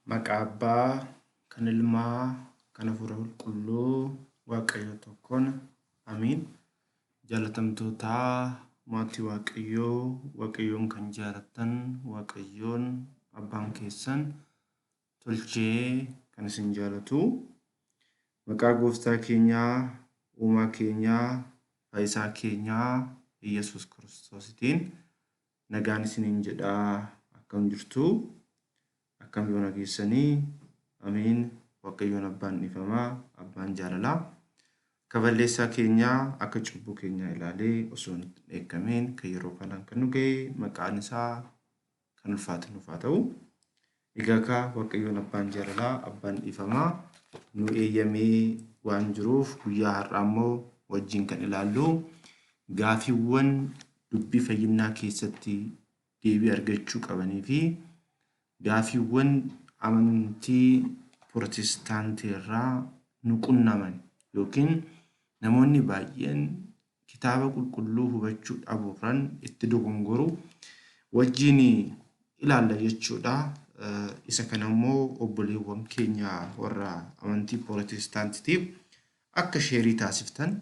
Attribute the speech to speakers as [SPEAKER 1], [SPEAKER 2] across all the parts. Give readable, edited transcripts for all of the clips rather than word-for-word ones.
[SPEAKER 1] Maqaa Abbaa, kan Ilmaa, kan Hafuura Qulqulluu, Waaqayyo tokkoon. Amiin. Jaalatamtootaa maatii Waaqayyoo, Waaqayyoon kan jaalattan, Waaqayyoon Abbaan keessan tolchee kan isin jaalatu. Maqaa Gooftaa keenyaa, Uumaa keenyaa, Fayyisaa keenyaa, Iyyasuus Kiristoositiin nagaan isiniin jedhaa. Akkam jirtu? Akkam yoo nageessanii? Amiin. Waaqayyoon Abbaan dhiifamaa, Abbaan jaalalaa. Kaballeessaa keenyaa akka cubbuu keenyaa ilaalee osoo hin eegameen kan yeroo kanaan kan nu ga'e maqaan isaa kan ulfaatu nuuf haa ta'u. Egaa Waaqayyoon Abbaan jaalalaa, Abbaan dhiifamaa nu eeyyamee waan jiruuf guyyaa har'aa immoo wajjin kan ilaallu gaafiiwwan dubbii fayyinaa keessatti deebii argachuu qabanii fi gaafiiwwan amantii Pirotestaantii irraa nu qunnaman yookiin namoonni baay'een kitaaba qulqulluu hubachuu dhabuurraan itti dogongoru wajjin ilaalla jechuudha. Isa kana immoo obboleewwan keenya warra amantii Pirotestaantiitiif akka sheerii taasiftan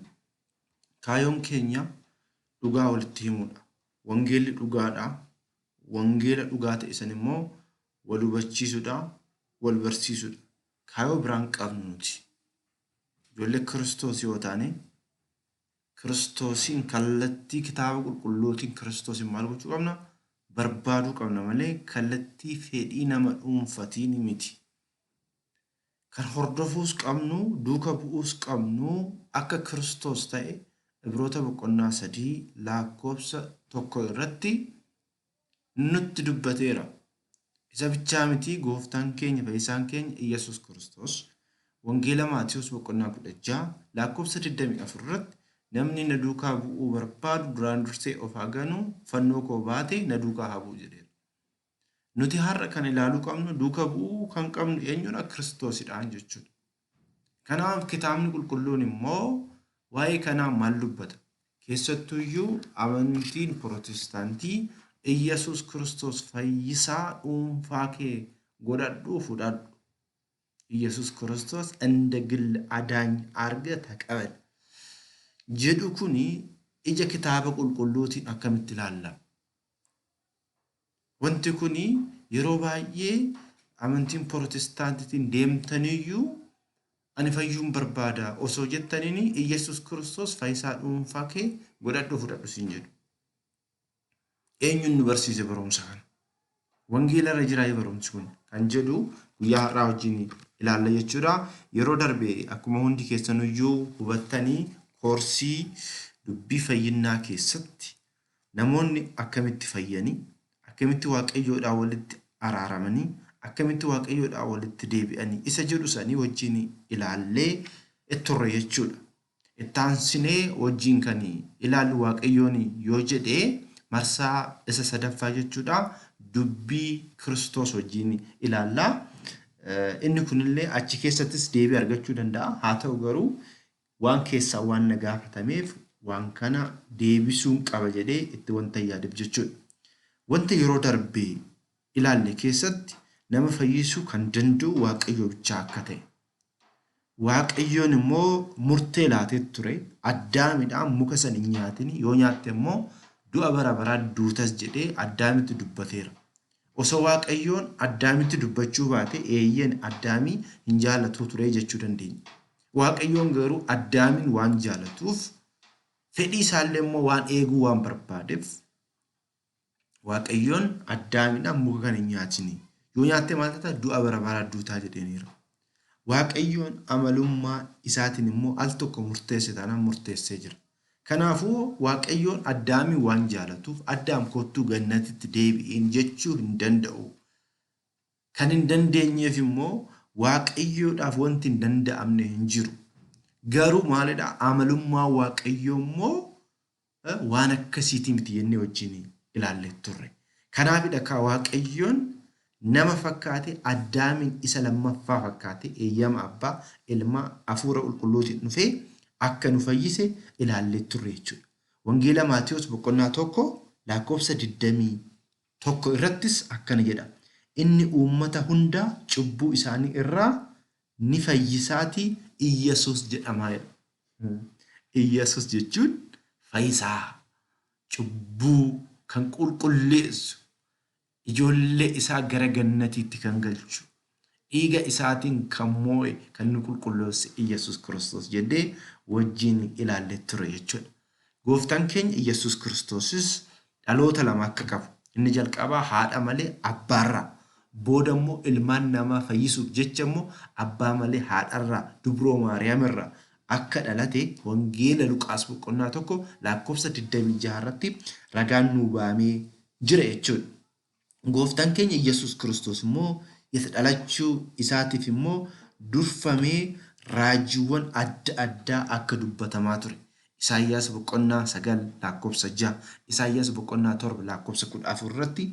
[SPEAKER 1] kaayoon keenya dhugaa walitti himuudha. Wangeelli dhugaadha. Wangeela dhugaa ta'e san immoo wal hubachiisuudha, wal barsiisuudha. Kaayoo biraan qabnu nuti. Ijoollee Kiristoos yoo taane Kiristoosiin kallattii kitaaba qulqulluutiin Kiristoosiin maal gochuu qabna? Barbaaduu qabna malee kallattii fedhii nama dhuunfatiin miti. Kan hordofuus qabnu, duuka bu'uus qabnu akka Kiristoos ta'e Ibroota boqonnaa 3 lakkoofsa 1 irratti nutti dubbateera. Isa bichaa miti Gooftaan keenya Fayyisaan keenya Iyyasuus Kiristoos Wangeela Maatiyos boqonnaa 16 lakkoofsa 24 irratti namni na duukaa bu'uu barbaadu duraan dursee of haa ganu fannoo koo baate na duukaa haa bu'u jedheera. Nuti har'a kan ilaaluu qabnu duuka bu'uu kan qabnu eenyudha? Kiristoosidhaan jechuudha. Kanaaf kitaabni qulqulluun immoo waa'ee kanaa maal dubbata? Keessattuu iyyuu amantiin Pirotestaantii Iyyasuus Kiristoos fayyisaa dhuunfaa kee godhadhuu fudhadhu. Iyyasuus Kiristoos እንደ ግል አዳኝ አድርገህ ተቀበል jedhu kuni ija kitaaba qulqulluutiin akkamitti ilaalla? Wanti kuni yeroo baay'ee amantiin Pirotestaantiitiin deemtaniyyuu ani fayyuun barbaada osoo jettaniin Iyyasuus Kiristoos fayyisaa dhuunfaa kee godhadhuu fudhadhu siin jedhu. Eenyuun nu barsiise barumsa kana? Wangeela irra jiraa barumsi kun kan jedhu guyyaa har'aa wajjin ilaalla jechuudha. Yeroo darbe akkuma hundi keessanuyyuu hubattanii koorsii dubbii fayyinaa keessatti namoonni akkamitti fayyanii, akkamitti Waaqayyoodhaan walitti araaramanii, akkamitti Waaqayyoodhaan walitti deebi'anii isa jedhu sanii wajjin ilaallee turre jechuudha. Itti aansinee wajjin kan ilaallu Waaqayyoon yoo jedhee marsaa isa sadaffaa jechuudha. Dubbii Kiristoos wajjin ilaalla. Inni kunillee achi keessattis deebii argachuu danda'a. Haa ta'u garuu waan keessaa waan na gaafatameef waan kana deebisuun qaba jedhee itti wanta yaadeef jechuudha. Wanta yeroo darbee ilaalle keessatti nama fayyisuu kan danda'u Waaqayyo bichaa akka ta'e. Waaqayyoon immoo murtee laatee ture. Addaamidhaan muka san hin nyaatin, yoo nyaatte immoo du'a bara baraa duutas jedhee Addaamitti dubbateera. Osoo Waaqayyoon Addaamitti dubbachuu baate eeyyeen Addaamii hin jaallatu ture jechuu dandeenya. Waaqayyoon garuu Addaamin waan jaallatuuf fedhii isaallee immoo waan eeguu waan barbaadeef Waaqayyoon Addaamidhaan muka kan hin nyaatini. Yoo nyaatte maal taata? Du'a bara baraa duutaa jedhaniira. Waaqayyoon amalummaa isaatiin immoo al tokko murteesse taanaan murteessee jira. Kanaafuu Waaqayyoon Addaamii waan jaallatuuf Addaam kottuu gannatitti deebi'in jechuu hin danda'u. Kan hin dandeenyeef immoo Waaqayyoodhaaf wanti hin danda'amne hin jiru. Garuu maalidha? Amalummaa Waaqayyoo immoo waan akkasiitii miti jennee wajjin ilaallee turre. Kanaafidha kan Waaqayyoon nama fakkaate Addaamin isa lammaffaa fakkaate eeyyama Abbaa, Ilmaa, Hafuura Qulqulluutiin dhufee akka nu fayyise ilaallee turre jechuudha. Wangeela Maatiyos boqonnaa 1 lakkoofsa 21 irrattis akkana jedha. inni uummata hunda cubbuu isaanii irraa ni fayyisaati Iyyesuus jedhamaa jedha. Iyyesuus jechuun fayyisaa cubbuu kan qulqulleessu ijoollee isaa gara gannatiitti kan galchu dhiiga isaatiin kan moo'e kan nu qulqulleesse Iyyesuus Kiristoos jedhee wajjin ilaallee ture jechuudha. Gooftaan keenya Iyyesuus Kiristoosis dhaloota lama akka qabu. Inni jalqabaa haadha malee abbaarraa booda immoo ilmaan namaa fayyisuuf jecha immoo abbaa malee haadharraa dubroo maariyaamirraa akka dhalate wangeela Luqaas boqonnaa 1 lakkoofsa 26 irratti ragaan nuu baamee jira jechuudha. Gooftaan keenya Iyyesuus Kiristoos immoo isa dhalachuu isaatiif immoo durfamee raajiiwwan adda addaa akka dubbatamaa ture. Isaayyaas boqonnaa 9 lakkoofsa 6, Isaayyaas boqonnaa 7 lakkoofsa 14 irratti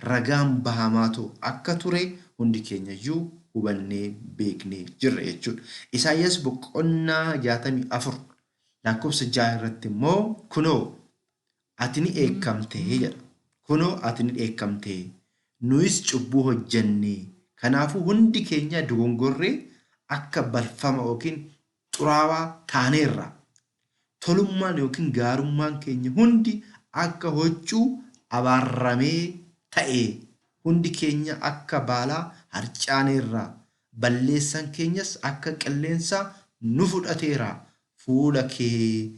[SPEAKER 1] ragaan bahamaa akka ture hundi keenya iyyuu hubannee beeknee jirra jechuudha. Isaayyaas boqonnaa 64 lakkoofsa 6 irratti immoo kunoo ati ni eekamtee jedha. Kunoo ati ni eekamtee nuyis cubbuu hojjenne kanaafuu hundi keenya dogongorree akka balfama yookiin xuraawaa taaneerra. Tolummaan yookiin gaarummaan keenya hundi akka huccuu abaarramee ta'e hundi keenya akka baalaa harcaaneerra. Balleessan keenyas akka qilleensa nu fudhateera. Fuula kee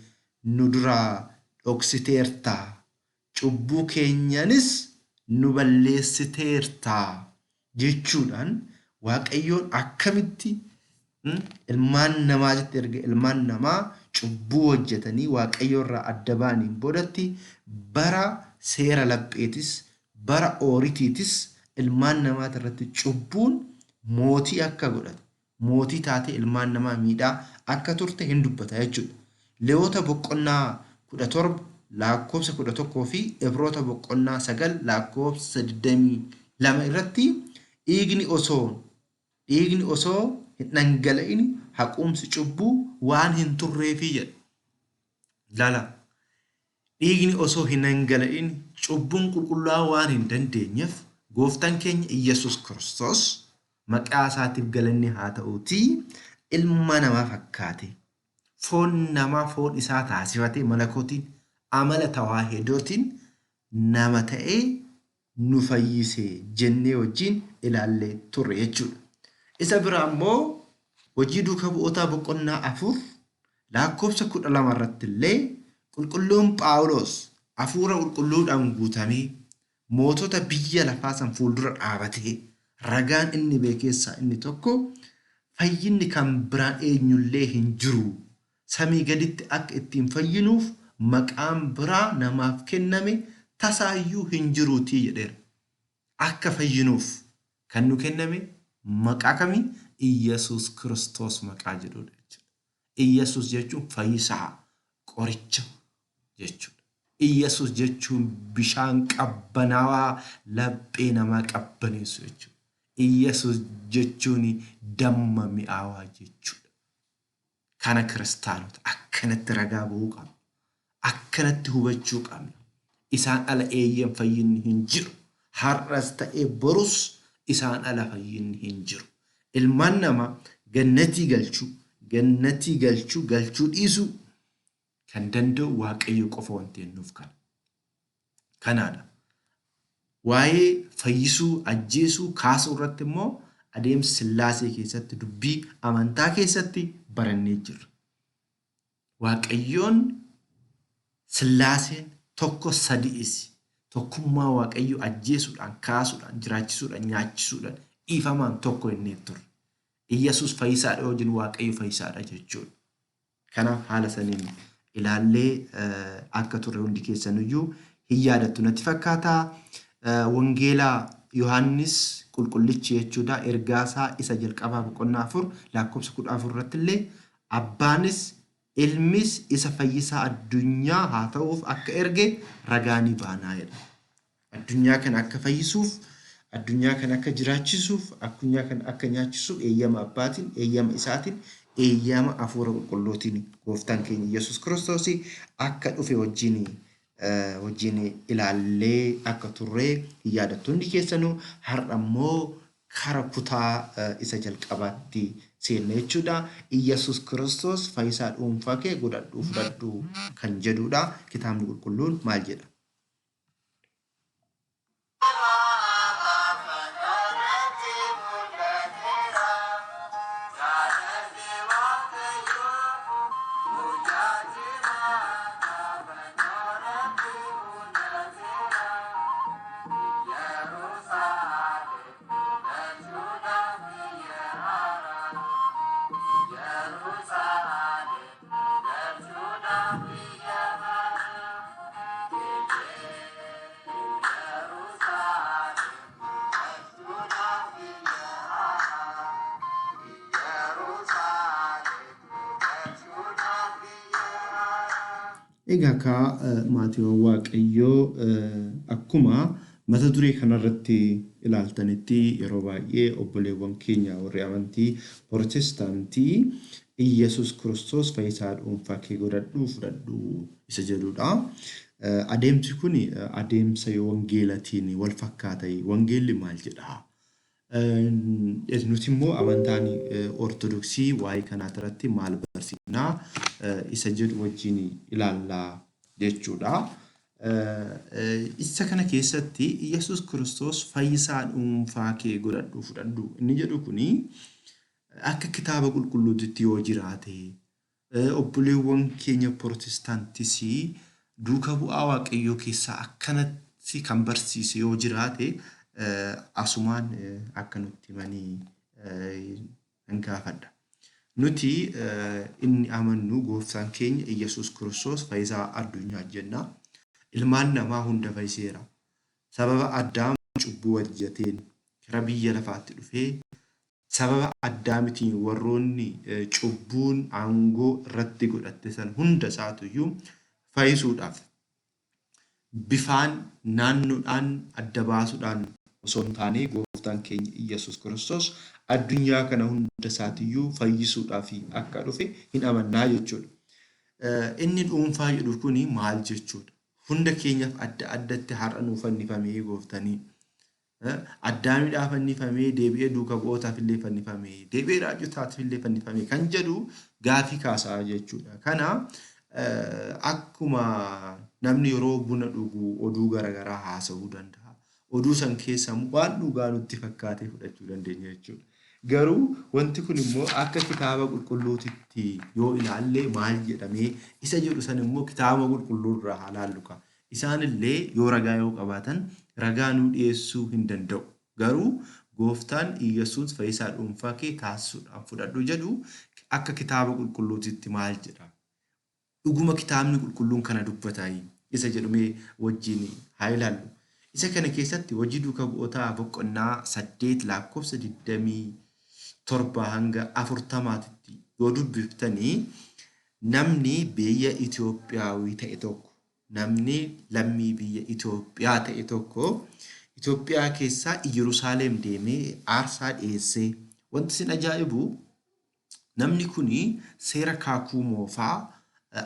[SPEAKER 1] nu duraa dhoksiteerta. Cubbuu keenyanis nu balleessiteerta jechuudhaan Waaqayyoon akkamitti ilmaan namaa jetti erga ilmaan namaa cubbuu hojjetanii Waaqayyo irraa adda baaniin boodatti bara seera lapheetis bara ooritiitis ilmaan namaa irratti cubbuun mootii akka godhate mootii taatee ilmaan namaa miidhaa akka turte hin dubbata jechuudha. Lewwota boqonnaa 17 lakkoofsa 11 fi Ibroota boqonnaa 9 lakkoofsa 22 irratti dhiigni osoo hin dhangala'in haqumsi cubbuu waan hin turreefi jedha. Lala dhiigni osoo hin dhangala'in cubbuun qulqullaa'uu waan hin dandeenyeef gooftaan keenya Iyyesuus Kiristoos maqaa isaatiif galanni haa ta'uutii ilma namaa fakkaate foon namaa foon isaa taasifatee malakootiin amala tawaahidootiin nama ta'ee nu fayyise jennee wajjin ilaallee turre jechuudha. Isa biraa immoo hojii duukaa bu'ootaa boqonnaa 4 lakkoofsa 12 irratti illee qulqulluun Phaawulos hafuura qulqulluudhaan guutamee mootota biyya lafaa san fuuldura dhaabatee ragaan inni beekeessaa inni tokko fayyinni kan biraan eenyullee hin jiru. Samii gaditti akka ittiin fayyinuuf maqaan biraa namaaf kenname tasaayyuu hin jiruutii jedheera. Akka fayyinuuf kan nu kenname maqaa kamii? Iyyesuus Kiristoos maqaa jedhudha jechuudha. Iyyesuus jechuun fayyisaa qoricha jechuudha. Iyyesuus jechuun bishaan qabbanaawaa laphee namaa qabbaneessu jechuudha. Iyyesuus jechuun damma mi'aawaa jechuudha. Kana kiristaanota akkanatti ragaa ba'uu qabna. Akkanatti hubachuu qabna. Isaan ala eeyyan fayyinni hin jiru. Har'as ta'ee borus isaan ala fayyinni hin jiru. Ilmaan namaa gannatii galchuu dhiisuu kan danda'u Waaqayyo qofa wanti nuuf kana. Kanaadha. Waa'ee fayyisuu, ajjeesuu, kaasuu irratti immoo adeemsa Sillaasee keessatti dubbii amantaa keessatti barannee jirra. Waaqayyoon Sillaaseen tokko sadi'isi. Tokkummaa Waaqayyo ajjeesuudhaan, kaasuudhaan, jiraachisuudhaan, nyaachisuudhaan dhiifamaan tokko inni turre. Iyyesuus fayyisaadha wajjin Waaqayyo fayyisaadha jechuudha. Kanaaf haala saniin ilaallee akka turre hundi keessaniyyuu hin yaadattu natti fakkaata. Wangeelaa Yohaannis qulqullichi jechuudha ergaasaa isa jalqabaa boqonnaa 4 lakkoofsa 14 irratti illee abbaanis ilmis isa fayyisaa addunyaa haa ta'uuf akka erge ragaanii baanaa jedha. Addunyaa kana akka fayyisuuf, addunyaa kana akka jiraachisuuf, addunyaa kana akka nyaachisuuf eeyyama abbaatiin, eeyyama isaatiin, eeyyama hafuura qulqulluutiin gooftaan keenya Iyyesuus Kiristoos akka dhufe wajjin wajjin ilaallee akka turre yaadattoonni keessanuu har'a immoo kara kutaa isa jalqabaatti seenna jechuudha. Iyyesuus Kiristoos fayyisaa dhuunfaa kee godhadhuu fudhadhu kan jedhudha. Kitaabni qulqulluun maal jedha? Egaa ka maatiiwwan Waaqayyoo akkuma mata duree kanarratti ilaaltanitti yeroo baay'ee obboleewwan keenya warri amantii Pirootestaantii Iyyesuus Kiristoos fayyisaa dhuunfaa kee godhadhuu fudhadhu isa jedhudha. Adeemsi kun adeemsa wangeelatiin wal fakkaata. Wangeelli maal jedha? Nuti immoo amantaan Ortodoksii waa'ee kanaa irratti maal barsiifna isa jedhu wajjin ilaallaa jechuudha. Isa kana keessatti Iyyesuus Kiristoos fayyisaa dhuunfaa kee godhadhuu fudhadhu inni jedhu kuni akka kitaaba qulqulluutti yoo jiraate obboleewwan keenya Pirootestaantis duuka bu'aa Waaqayyoo keessaa akkanatti kan barsiise yoo jiraate asumaan akka nutti himanii nan gaafadha. Nuti inni amannu gooftaan keenya Iyyesuus Kiristoos fayyisaa addunyaa jenna. Ilmaan namaa hunda fayyiseera. Sababa Addaam cubbuu hojjeteen gara biyya lafaatti dhufee sababa Addaamitiin warroonni cubbuun aangoo irratti godhatte san hunda isaatuyyuu fayyisuudhaaf bifaan naannoodhaan adda baasuudhaan osoo hin taane gooftaan keenya Iyyesuus Kiristoos addunyaa kana hunda isaatiyyuu fayyisuudhaaf akka dhufe hin amannaa jechuudha. Inni dhuunfaa jedhu kuni maal jechuudha? Hunda keenyaaf adda addatti har'a nuuf fannifamee gooftanii Addaamiidhaaf fannifamee deebi'ee duuka bu'ootaaf illee fannifamee deebi'ee raajotaatiif illee fannifamee kan jedhu gaafii kaasaa jechuudha. Kana akkuma namni yeroo buna dhugu oduu garaagaraa haasa'uu danda'a. Oduu san keessa waan dhugaa nutti fakkaatee fudhachuu dandeenya jechuudha. Garuu wanti kun immoo akka kitaaba qulqulluutitti yoo ilaalle maal jedhamee isa jedhu san immoo kitaaba qulqulluurraa haa laallu. Isaan illee yoo ragaa yoo qabaatan ragaa nuu dhiyeessuu hin danda'u. Garuu gooftaan Iyyesuus fayyisaa dhuunfaa kee taasisuudhaan fudhadhu jedhu akka kitaaba qulqulluutitti maal jedha? Dhuguma kitaabni qulqulluun kana dubbataa isa jedhamee wajjin haa ilaallu. Isa kana keessatti hojii duuka bu'ootaa boqonnaa 8 lakkoofsa 27 hanga 40tti yoo dubbiftanii namni biyya Itoophiyaawii ta'e tokko namni lammii biyya Itoophiyaa ta'e tokko Itoophiyaa keessaa Yerusaalem deemee aarsaa dhiyeessee wanti sin ajaa'ibu namni kuni seera kaakuu moofaa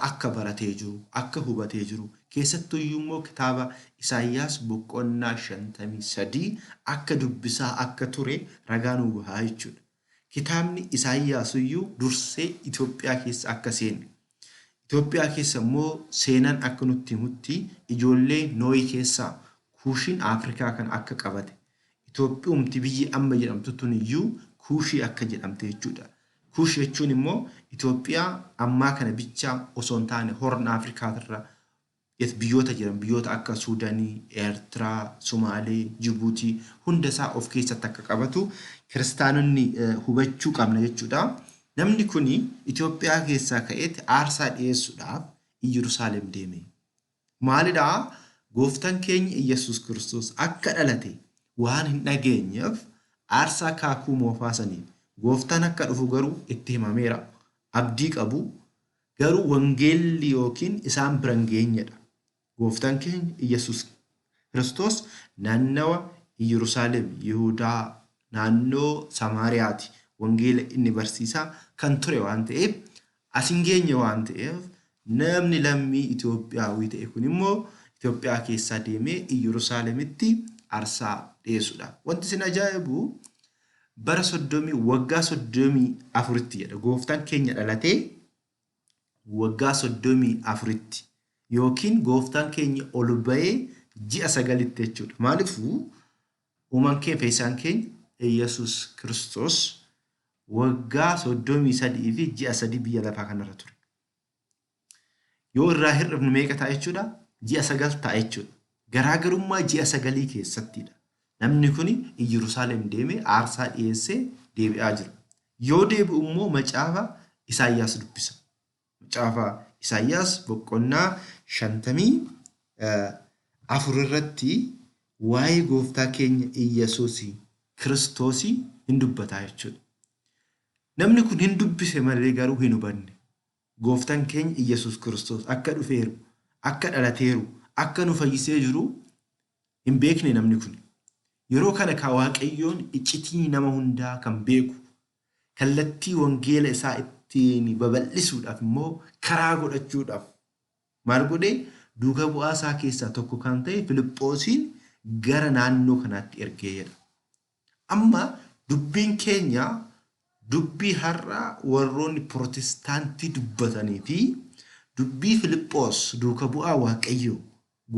[SPEAKER 1] akka baratee jiru akka hubatee jiru keessattuu immoo kitaaba Isaayyaas boqonnaa 53 akka dubbisaa akka ture ragaa nuu bahaa jechuudha. Kitaabni Isaayyaas iyyuu dursee Itoophiyaa keessa akka seene Itoophiyaa keessa immoo seenaan akka nutti himutti ijoollee Nooyi keessaa Kuushiin Afrikaa kan akka qabate Itoophiyaumti biyyi amma jedhamtu tun iyyuu Kuushii akka jedhamte jechuudha. Kuush jechuun immoo Itoophiyaa ammaa kana bichaa osoo hin taane Horn Afrikaa irra biyyoota jiran biyyoota akka Suudaanii, Eertiraa, Somaalee, Jibuutii hunda isaa of keessatti akka qabatu kiristaanonni hubachuu qabna jechuudha. Namni kuni Itoophiyaa keessaa ka'eetti aarsaa dhiyeessuudhaaf Yerusaalem deeme. Maalidhaa? Gooftaan keenya Iyyesuus Kiristoos akka dhalate waan hin dhageenyeef aarsaa kaakuu moofaa saniif gooftaan akka dhufu garuu itti himameera. Abdii qabu garuu wangeelli yookiin isaan bira hin geenyedha. Gooftaan keenya Iyyesuus Kiristoos naannawa Yerusaalem Yihudaa naannoo Samaariyaati. Wangeela inni barsiisaa kan ture waan ta'eef as hin geenye waan ta'eef namni lammii Itoophiyaawii ta'e kun immoo Itoophiyaa keessaa deemee Yerusaalemitti aarsaa dhiyeessuudha. Wanti isin ajaa'ibu bara 30 waggaa 34tti jedha. Gooftaan keenya dhalatee waggaa 34tti yookiin gooftaan keenya ol ba'ee ji'a 9tti jechuudha. Maaliifuu uumaan keenya fayyisaan keenya Yesuus Kiristoos waggaa 33 fi ji'a 3 biyya lafaa kanarra ture. Yoo irraa hir'ifnu meeqa ta'a jechuudha? Ji'a 9 ta'a jechuudha. Garaagarummaa ji'a 9 keessattidha. Namni kun Yerusaalem deemee aarsaa dhiyeessee deebi'aa jira. Yoo deebi'u immoo macaafa Isaayyaas dubbisa. Macaafa Isaayyaas boqonnaa 54 irratti waa'ee gooftaa keenya Yesuus Kiristoos hin dubbataa jechuudha. Namni kun hin dubbise malee garuu hin hubanne. Gooftaan keenya Yesuus Kiristoos akka dhufeeru, akka dhalateeru, akka nu fayyisee jiru hin beekne namni kun. Yeroo kana ka Waaqayyoon iccitii nama hundaa kan beeku, kallattii wangeela isaa ittiin babal'isuudhaaf immoo karaa godhachuudhaaf maal godhee duuka bu'aa isaa keessaa tokko kan ta'e Filiphoosin gara naannoo kanaatti ergee jedha. Amma dubbiin keenya dubbii har'aa warroonni Pirotestaantii dubbatanii fi dubbii Filiphoos duuka bu'aa Waaqayyoo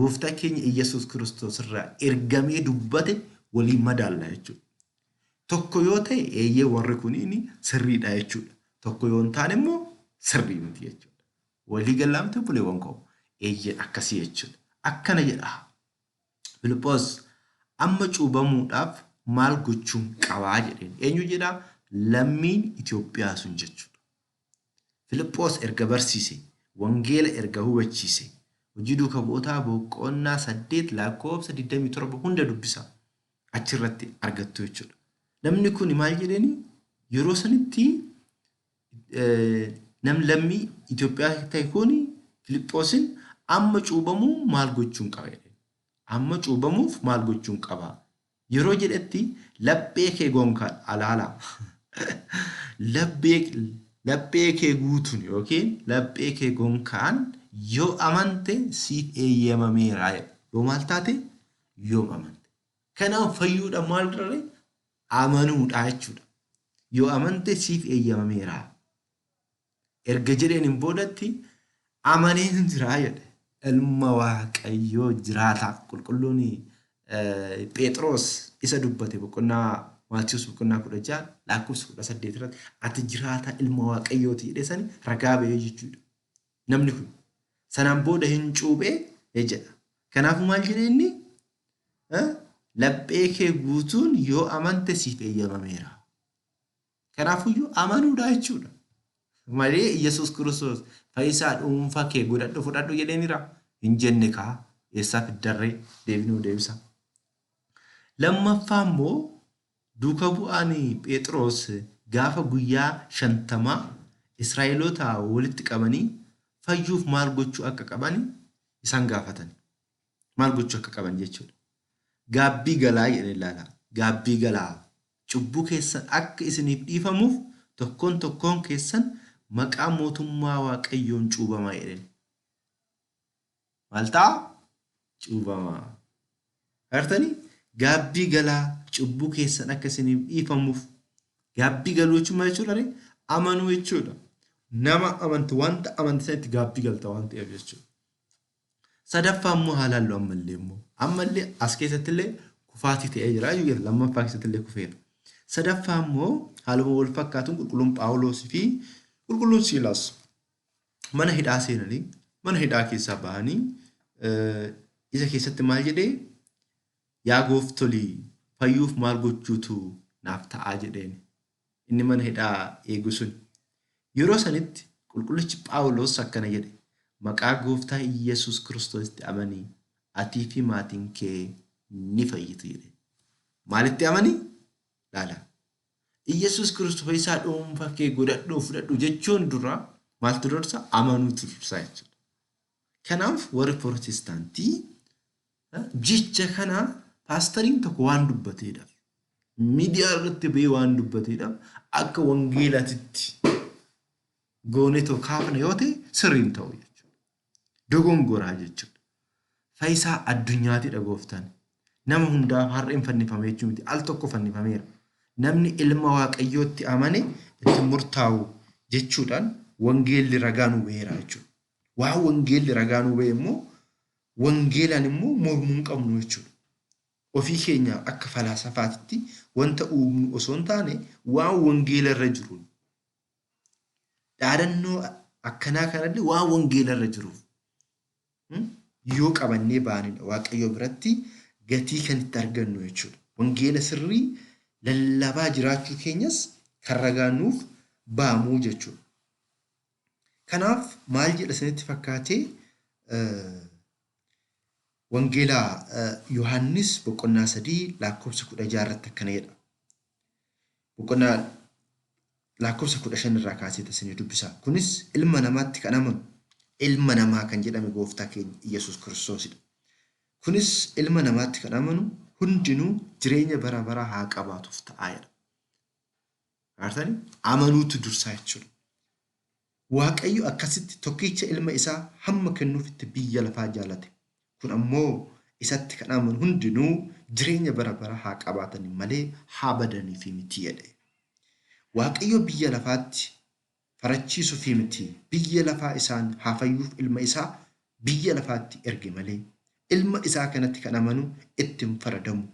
[SPEAKER 1] gooftaa keenya Yesuus Kiristoos irraa ergamee dubbate waliin madaalla jechuudha. Tokko yoo ta'e eeyyee warri kuniin sirriidha jechuudha. Tokko yoo hin taane immoo sirrii miti jechuudha. Walii gallaamte buleewwan koo eeyyee akkasii jechuudha. Akkana jedha Filiphoos amma cuubamuudhaaf maal gochuun qabaa jedheen. Eenyu jedhaa? Lammiin Itoophiyaa sun jechuudha. Filiphoos erga barsiise, wangeela erga hubachiise, hojii duuka bu'ootaa boqonnaa 8 lakkoofsa 27 hunda dubbisa. Achirratti argattu jechuudha. Namni kun maal jedheni? Yeroo sanitti nam lammii Itoophiyaa ta'e kun Filiphoosin amma cuubamuu maal gochuun qaba jedheen. Amma cuubamuuf maal gochuun qaba? Yeroo jedhetti laphee kee gonkaan alaala. Laphee kee guutuun yookiin laphee kee gonkaan yoo amante siif eeyyamameera jedha. Yoo maal taate? Yoo amante. Kanaaf fayyuudha maal dirree? Amanuudha jechuudha. Yoo amante siif eeyyamameera. Erga jedheen boodatti amaneen jira jedhe. Ilma Waaqayyoo jiraata qulqulluun Phexros isa dubbate boqonnaa Maatiyoos boqonnaa 16 lakkoofsa 18 irratti ati jiraata ilma Waaqayyooti jedhee san ragaa ba'ee jechuudha. Namni kun sanaan booda hin cuubee jedha. Kanaafuu maal jedhe inni? Laphee kee guutuun yoo amante siif eeyyamameera. Kanaafuu amanuudha jechuudha. Malee Yesuus Kiristoos fayyisaa dhuunfaa kee godhadhu fudhadhu jedheeniira. Hin jenne kaa eessaa fiddarree deebinuu deebisa. Lammaffaa immoo duuka bu'aan Phexros gaafa guyyaa 50 Israa'eloota walitti qabanii fayyuuf maal gochuu akka qaban isaan gaafatan. Maal gochuu akka qaban jechuudha. Gaabbii galaa jedhee ilaala. Gaabbii galaa cubbuu keessan akka isiniif dhiifamuuf tokkoon keessan maqaa mootummaa Waaqayyoon cuubamaa jedheen. Maal ta'a? Cuubamaa. Artanii gaabbii galaa cubbuu keessan akka isiniif dhiifamuuf gaabbii galuu jechuun maal jechuudha? Amanuu jechuudha. Nama amante wanta amante sanitti gaabbii galta waan ta'eef jechuudha. Sadaffaa immoo haalaallu ammallee as keessatti illee kufaatii ta'ee jira. Lammaffaa keessatti illee kufeera. Sadaffaa immoo haaluma wal fakkaatuun qulqulluun Phaawulos fi qulqulluun Siilaas mana hidhaa seenanii mana hidhaa keessaa bahanii isa keessatti maal jedhee yaa gooftolii fayyuuf maal gochuutu naaf ta'aa jedheen. Inni mana hidhaa eegu sun yeroo sanitti qulqullichi Phaawulos akkana jedhe maqaa gooftaa Yesuus Kiristoositti amanii atii fi maatiin kee ni fayyitu jedhe. Maalitti amanii? Laala. Yesuus Kiristoos fayyisaa dhuunfaa kee godhadhu fudhadhu jechuun dura maaltu dursa? Amanuutu dursa jechuudha. Kanaaf warri Pirotestaantii jecha kana paastariin tokko waan dubbateedhaaf miidiyaa irratti ba'ee waan dubbateedhaaf akka wangeelaatitti goonee kaafna yoo ta'e sirriin ta'u jechuudha. Dogongoraa jechuudha. fayyisaa addunyaatidha gooftaan. Nama hundaaf har'a hin fannifame jechuun miti. Al tokko fannifameera. Namni ilma waaqayyootti amane itti murtaa'u jechuudhaan wangeelli ragaa nu ba'eera jechuudha. Waan wangeelli ragaa nu ba'e immoo wangeelaan immoo mormuu hin qabnu jechuudha. Ofii keenya akka falaasafaatti wanta uumnu osoo hin taane waan wangeela irra jiruun dhaadannoo akkanaa kanallee waan wangeela irra jiruuf yoo qabannee baanidha waaqayyo biratti gatii kan itti argannu jechuudha. Wangeela sirrii lallabaa jiraachuu keenyas kan ragaanuuf baamuu jechuudha. Kanaaf maal jedha isinitti fakkaatee wangeela Yohaannis boqonnaa 3 lakkoofsa 16 irratti akkana jedha. Boqonnaa lakkoofsa 15 irraa kaasee isinii dubbisa. Kunis ilma namaatti kan amanu ilma namaa kan jedhame gooftaa keenya Yesuus Kiristoosidha. Kunis ilma namaatti kan amanu hundinuu jireenya bara baraa haa qabaatuuf ta'aa jedha. Aartanii amanuutu dursaa jechuudha. Waaqayyo akkasitti tokkicha ilma isaa hamma kennuufitti biyya lafaa jaalate. Kun ammoo isatti kan amanu hundinuu jireenya bara baraa haa qabaatanii malee haa badaniif miti jedhe. Waaqayyo biyya lafaatti farachiisuuf miti biyya lafaa isaan haa fayyuuf ilma isaa biyya lafaatti erge malee ilma isaa kanatti kan amanu ittiin faradamu.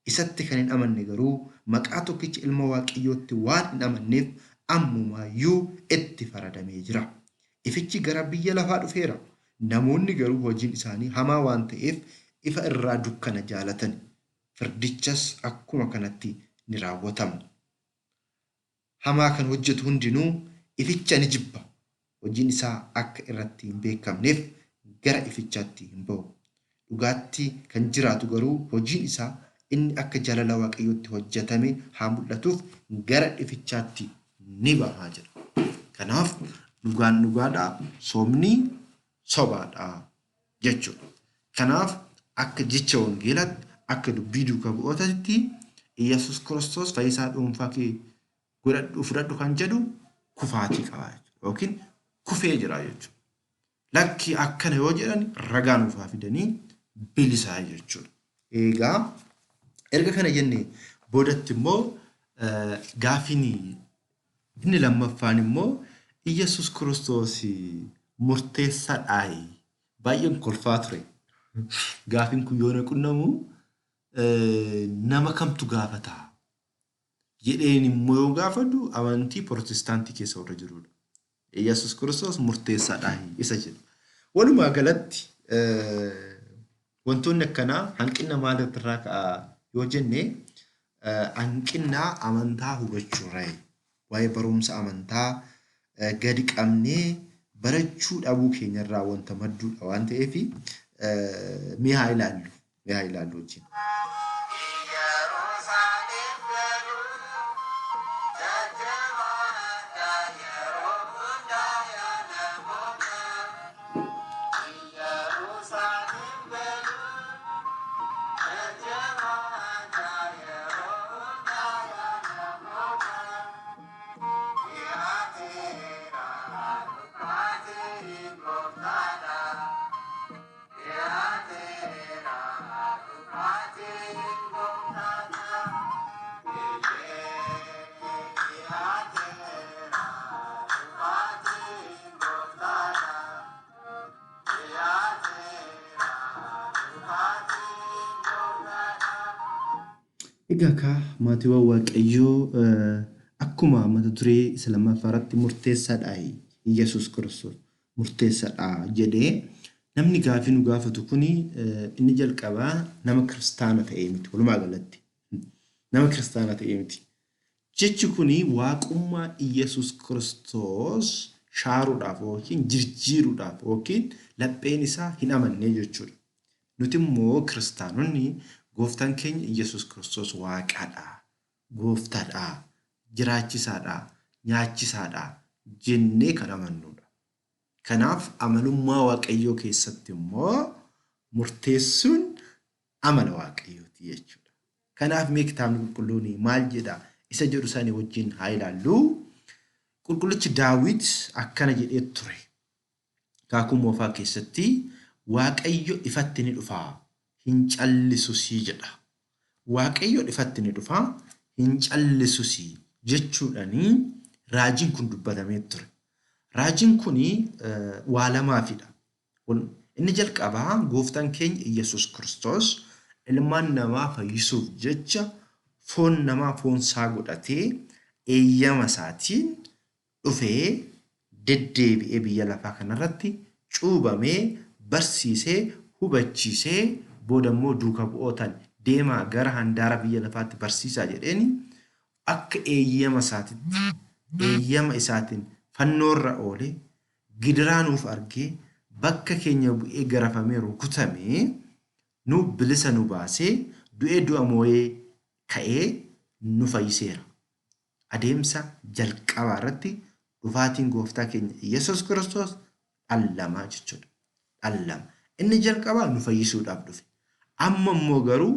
[SPEAKER 1] Isatti kan hin amanne garuu maqaa tokkicha ilma waaqayyootti waan hin amanneef ammumaayyuu itti faradamee jira. Ifichi gara biyya lafaa dhufeera. Namoonni garuu hojiin isaanii hamaa waan ta'eef ifa irraa dukkana jaalatan. Firdichas akkuma kanatti ni raawwatama. Hamaa kan hojjetu hundinuu ificha ni jibba. Hojiin isaa akka irratti hin beekamneef gara ifichaatti hin ba'u. Dhugaatti kan jiraatu garuu hojiin isaa inni akka jaalala waaqayyootti hojjetame haa mul'atuuf gara ifichaatti ni bahaa jedha. Kanaaf dhugaan dhugaadhaa, soomni sobaadhaa jechuudha. Kanaaf akka jecha wangeelaatti akka dubbii duukaa bu'ootaatti Yesuus Kiristoos fayyisaa dhuunfaa kee godhadhu fudhadhu kan jedhu kufaatii qaba yookiin kufee jira jechuudha. Lakki akkana yoo jedhan ragaa nuuf fidanii bilisaa jechuudha. Egaa erga kana jennee boodatti immoo gaafiin inni lammaffaan immoo Yesuus Kiristoos murteessaadhaa baay'een kolfaa ture. Gaafiin kun yoo na qunnamu nama kamtu gaafata jedheen immoo yoo gaafadhu amantii Pirotestaantii keessa warra jirudha. Yesuus Kiristoos murteessaadhaa isa jedhu. Walumaa galatti wantoonni akkanaa hanqina maalirraa ka'a yoo jenne hanqina amantaa hubachuurraa waa'ee barumsa amantaa gadi qabnee barachuu dhabuu keenyarraa wanta madduudha waan ta'eef mee haa ilaallu wajjin. Egaa maatiiwwan waaqayyoo akkuma mata duree isa lammaffaarratti murteessaadha Yesuus Kiristoos murteessaadha jedhee namni gaafii nu gaafatu kuni inni jalqabaa nama kiristaana ta'ee miti. Walumaa galatti nama kiristaana ta'ee miti. Jechi kuni waaqummaa Yesuus Kiristoos shaaruudhaaf yookiin jijjiiruudhaaf yookiin lapheen isaa hin amannee jechuudha. Nuti immoo kiristaanonni gooftaan keenya Yesuus Kiristoos waaqaadha, gooftaadha, jiraachisaadha, nyaachisaadha jennee kan amannudha. Kanaaf amalummaa waaqayyoo keessatti immoo murteessuun amala waaqayyooti jechuudha. Kanaaf mee kitaabni qulqulluun maal jedha isa jedhu isaanii wajjin haa ilaallu. Qulqullichi Daawit akkana jedhee ture. Kaakuu moofaa keessatti waaqayyo ifatti ni dhufaa hin callisusii jedha. Waaqayyo ifatti ni dhufaa hin callisusii jechuudhaanii raajiin kun dubbatamee ture. Raajiin kuni waa lamaafidha. Inni jalqabaa gooftaan keenya Yesuus Kiristoos ilmaan namaa fayyisuuf jecha foon namaa foonsaa godhatee eeyyama isaatiin dhufee deddeebi'ee biyya lafaa kanarratti cuubamee barsiisee hubachiisee boodammoo duuka bu'ootaan deemaa gara handaara biyya lafaatti barsiisaa jedheeni akka eeyyama isaatiin fannoorra oolee gidiraa nuuf argee bakka keenya bu'ee garafamee rukutamee nu bilisa nu baasee du'ee du'a moo'ee ka'ee nu fayyiseera. Adeemsa jalqabaa irratti dhufaatiin gooftaa keenya Yesuus Kiristoos dhallamaa jechuudha. Dhallama. Inni jalqabaa nu fayyisuudhaaf dhufe. Amma immoo garuu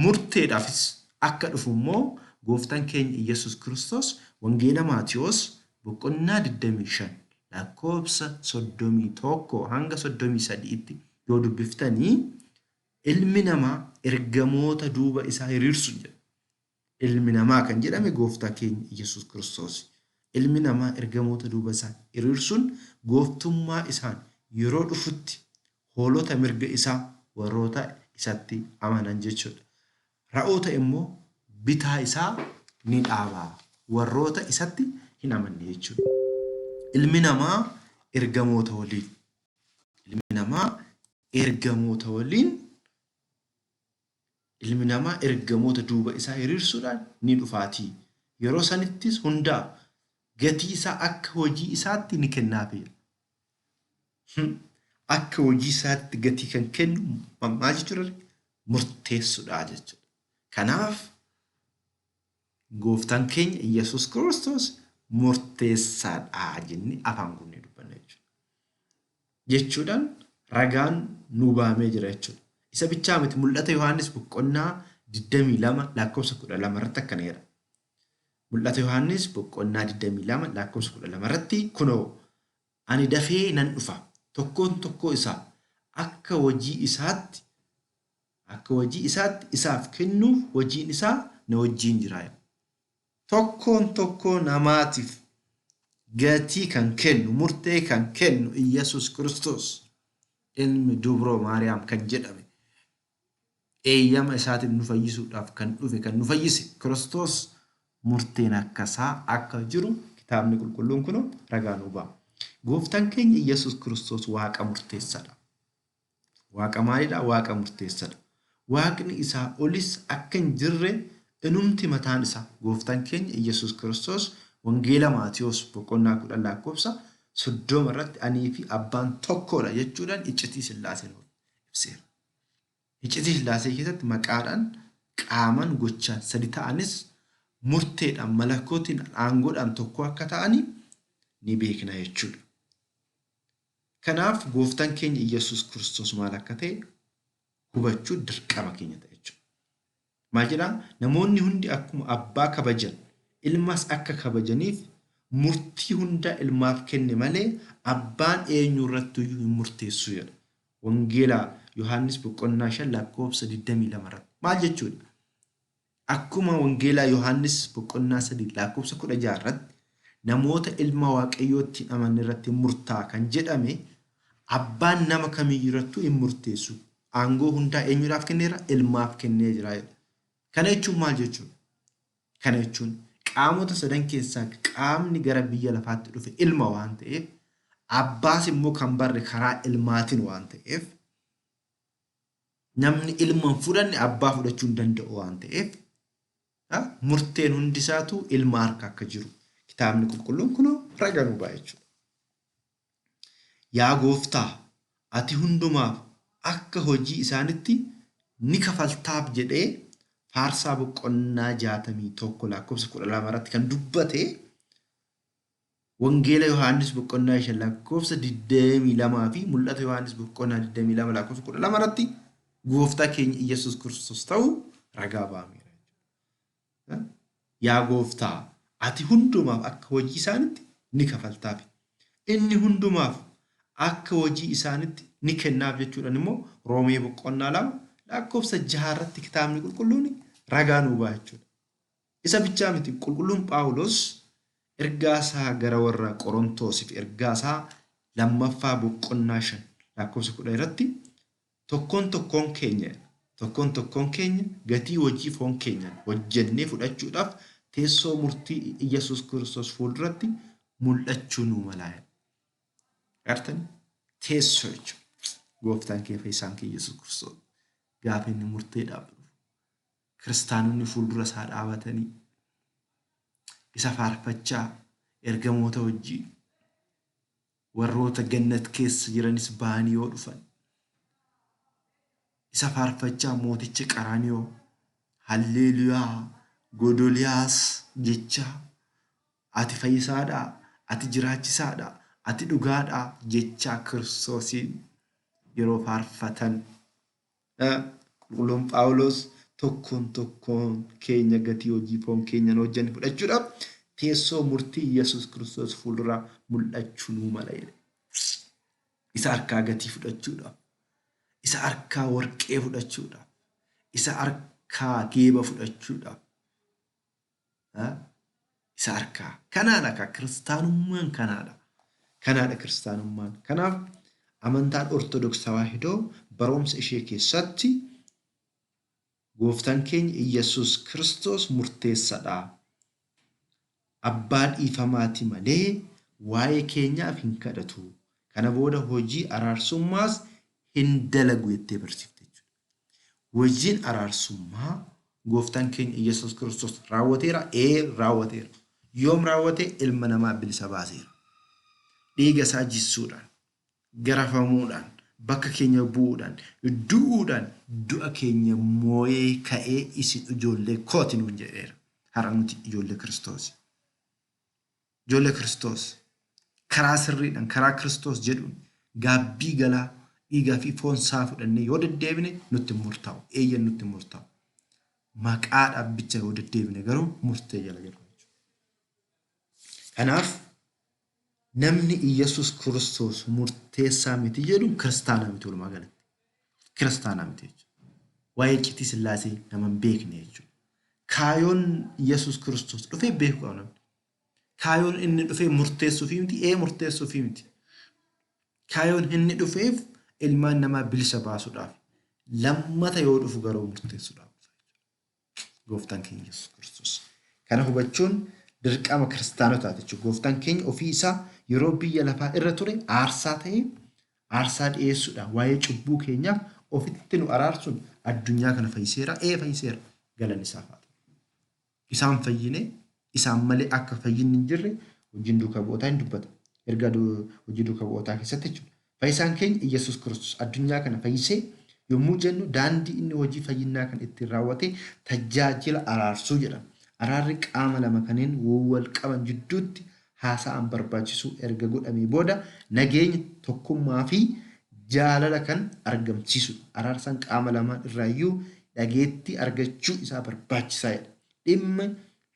[SPEAKER 1] murteedhaafis akka dhufu immoo gooftaan keenya Yesuus Kiristoos wangeela Maatiyoos boqonnaa 25 lakkoofsa 31 hanga 33tti yoo dubbiftanii ilmi namaa ergamoota duuba isaa hiriirsu jedha. Ilmi namaa kan jedhame gooftaa keenya Yesuus Kiristoos. Ilmi namaa ergamoota duuba isaa hiriirsuun gooftummaa isaan yeroo dhufutti hoolota mirga isaa warroota isatti amanan jechuudha. Ra'oota immoo bitaa isaa ni dhaabaa warroota isatti hin amanne jechuudha. Ilmi namaa ergamoota waliin. Ilmi namaa ergamoota duuba isaa hiriirsuudhaan ni dhufaatii. Yeroo sanittis hundaa gatii isaa akka hojii isaatti ni kennaafi. Akka hojii isaatti gatii kan kennu maal jechuudha? Murteessuudha jechuudha. Kanaaf gooftaan keenya Yesuus Kiristoos murteessaadha jennee afaan guunnee dubbanna jechuudha. Jechuudhaan ragaan nu baamee jira jechuudha. Isa bichaa miti mul'ata Yohaannis boqonnaa 22 lakkoofsa 12 irratti akkana jedha. Mul'ata Yohaannis boqonnaa 22 lakkoofsa 12 irratti kunoo ani dafee nan dhufa tokkoon tokkoo isaa akka hojii isaatti isaaf kennuuf hojiin isaa na wajjin jira. Tokkoon tokkoo namaatiif gatii kan kennu murtee kan kennu Yesuus Kiristoos ilmi dubroo Maariyaam kan jedhame eeyyama isaatiin nu fayyisuudhaaf kan dhufe kan nu fayyise Kiristoos murteen akkasaa akka jiru kitaabni qulqulluun kun ragaa nu ba'a. Gooftaan keenya Yesuus Kiristoos waaqa murteessaadha. Waaqa maalidha? Waaqa murteessaadha. Waaqni isaa olis akka hin jirre inumti mataan isaa gooftaan keenya Yesuus Kiristoos wangeela Maatiyoos boqonnaa 10 lakkoofsa 30 irratti anii fi abbaan tokkodha jechuudhaan iccitii Sillaasee ibseera. Iccitii Sillaasee keessatti maqaadhaan qaaman gochaan sadi ta'anis murteedhaan malakootiin aangoodhaan tokko akka ta'anii ni beekna jechuudha. Kanaaf gooftaan keenya Yesuus Kiristoos maal akka ta'e hubachuu dirqama keenya ta'a jechuudha. Maal jedhaa? Namoonni hundi akkuma abbaa kabajan ilmas akka kabajaniif murtii hunda ilmaaf kenne malee abbaan eenyu irratti hin murteessu jedha. Wangeela Yohaannis boqonnaa 5 lakkoofsa 22 irratti. Maal jechuudha? Akkuma wangeela Yohaannis boqonnaa 3 lakkoofsa 16 irratti namoota ilma waaqayyootti aman irratti murtaa kan jedhame abbaan nama kamiyyuu irratti hin murteessu. Aangoo hundaa eenyuudhaaf kenneera? Ilmaaf kennee jira. Kana jechuun maal jechuudha? Kana jechuun qaamota sadan keessaa qaamni gara biyya lafaatti dhufe ilma waan ta'eef abbaas immoo kan barre karaa ilmaatiin waan ta'eef namni ilma hin fudhanne abbaa fudhachuu hin danda'u waan ta'eef murteen hundisaatu ilma harka akka jiru kitaabni qulqulluun kun ragaa nu ba'a jechuudha. Yaa gooftaa ati hundumaaf akka hojii isaanitti ni kafaltaaf jedhee faarsaa boqonnaa 61 lakkoofsa 12 irratti kan dubbate wangeela Yohaannis boqonnaa 5 lakkoofsa 22 fi mul'ata Yohaannis boqonnaa 22 lakkoofsa 12 irratti gooftaa keenya Yesuus Kiristoos ta'u ragaa ba'ameera. Yaa gooftaa ati hundumaaf akka hojii isaanitti ni kafaltaaf. Inni hundumaaf akka hojii isaanitti ni kennaaf jechuudhaan immoo Roomee boqonnaa 2 lakkoofsa 6 irratti kitaabni qulqulluun ragaa nuu ba'a jechuudha. Isa bichaa miti qulqulluun Phaawulos ergaa isaa gara warra Qorontoosiif ergaa isaa lammaffaa boqonnaa 5 lakkoofsa 10 irratti tokkoon tokkoon keenya gatii hojii foon keenyaan hojjennee fudhachuudhaaf teessoo murtii Iyyasuus Kiristoos fuulduratti mul'achuu nuu malaa. Gartanii teessoo jechuudha. Gooftaan kee fayyisaan kee Iyyasuus Kiristoos gaafa inni murteedhaaf dhufu kiristaanonni fuuldura isaa dhaabatanii isa faarfachaa ergamoota wajjin warroota gannat keessa jiranis ba'anii yoo dhufan isa faarfachaa mooticha Qaraaniyoo halleluyaa godoliyaas jecha ati fayyisaadha, ati jiraachisaadha, ati dhugaadha jecha Kiristoosiin yeroo faarfatan qulqulluun Phaawulos tokkoon keenya gatii hojii foon keenyaan hojjenne fudhachuudhaaf teessoo murtii Iyyasuus Kiristoos fuuldura mul'achuu nuu mala jedhe. Isa harkaa gatii fudhachuudhaaf, isa harkaa warqee fudhachuudhaaf, isa harkaa geeba fudhachuudhaaf, isa harkaa kanaadha kiristaanummaan kanaadha kiristaanummaan. Kanaaf amantaan Ortodoksii Tawaahidoo barumsa ishee keessatti gooftaan keenya Iyyasuus Kiristoos murteessaadha. Abbaa dhiifamaati malee waa'ee keenyaaf hin kadhatu. Kana booda hojii araarsummaas hin dalagu jettee barsiifte jechuudha. Hojiin araarsummaa gooftaan keenya Iyyasuus Kiristoos raawwateera? Raawwateera. Yoom raawwate? Ilma namaa bilisa baaseera. Dhiiga isaa jissuudhaan, garafamuudhaan, bakka keenya bu'uudhaan, du'uudhaan du'a keenya moo'ee ka'ee isin ijoollee kooti nuun jedheera. Har'a nuti ijoollee Kiristoos. Ijoollee Kiristoos karaa sirriidhaan karaa Kiristoos jedhuun gaabbii galaa dhiigaa fi foon isaa fudhannee yoo deddeebine nutti murtaa'u. Eeyyan nutti murtaa'u. Maqaa dhaabbicha yoo deddeebine garuu murtee jala jiru. Kanaaf namni Iyyasuus Kiristoos murteessaa miti jedhu kiristaanaa miti walumaa galatti. Kiristaanaa miti jechuudha. Waa'ee icciitii Sillaasee nama hin beekne jechuudha. Kaayoon Iyyasuus Kiristoos dhufee beeku qaba namni. Kaayoon inni dhufee murteessuufii miti? Murteessuufii miti. Kaayoon inni dhufeef ilmaan namaa bilisa baasuudhaaf. Lammata yoo dhufu garuu murteessuudhaaf. Gooftaan keenya Iyyasuus Kiristoos. Kana hubachuun dirqama kiristaanotaati jechuudha. Gooftaan keenya ofii isaa yeroo biyya lafaa irra ture aarsaa ta'ee aarsaa dhiyeessuudhaan waa'ee cubbuu keenyaaf ofitti nu araarsuun addunyaa kana fayyiseera. Fayyiseera. Galanni isaaf haa ta'u. Isaan fayyine isaan malee akka fayyinni hin jirre hojiin duukaa bu'ootaa hin dubbata. Ergaa hojii duukaa bu'ootaa keessatti jechuudha. Fayyisaan keenya Iyyasuus Kiristoos addunyaa kana fayyisee yommuu jennu daandii inni hojii fayyinaa kan ittiin raawwate tajaajila araarsuu jedhama. Araarri qaama lama kanneen wal qaban jidduutti haasa'an barbaachisuu erga godhamee booda nageenya tokkummaa fi jaalala kan argamsiisudha. Araarsaan qaama lamaan irraayyuu dhageettii argachuu isaa barbaachisaadha. Dhimma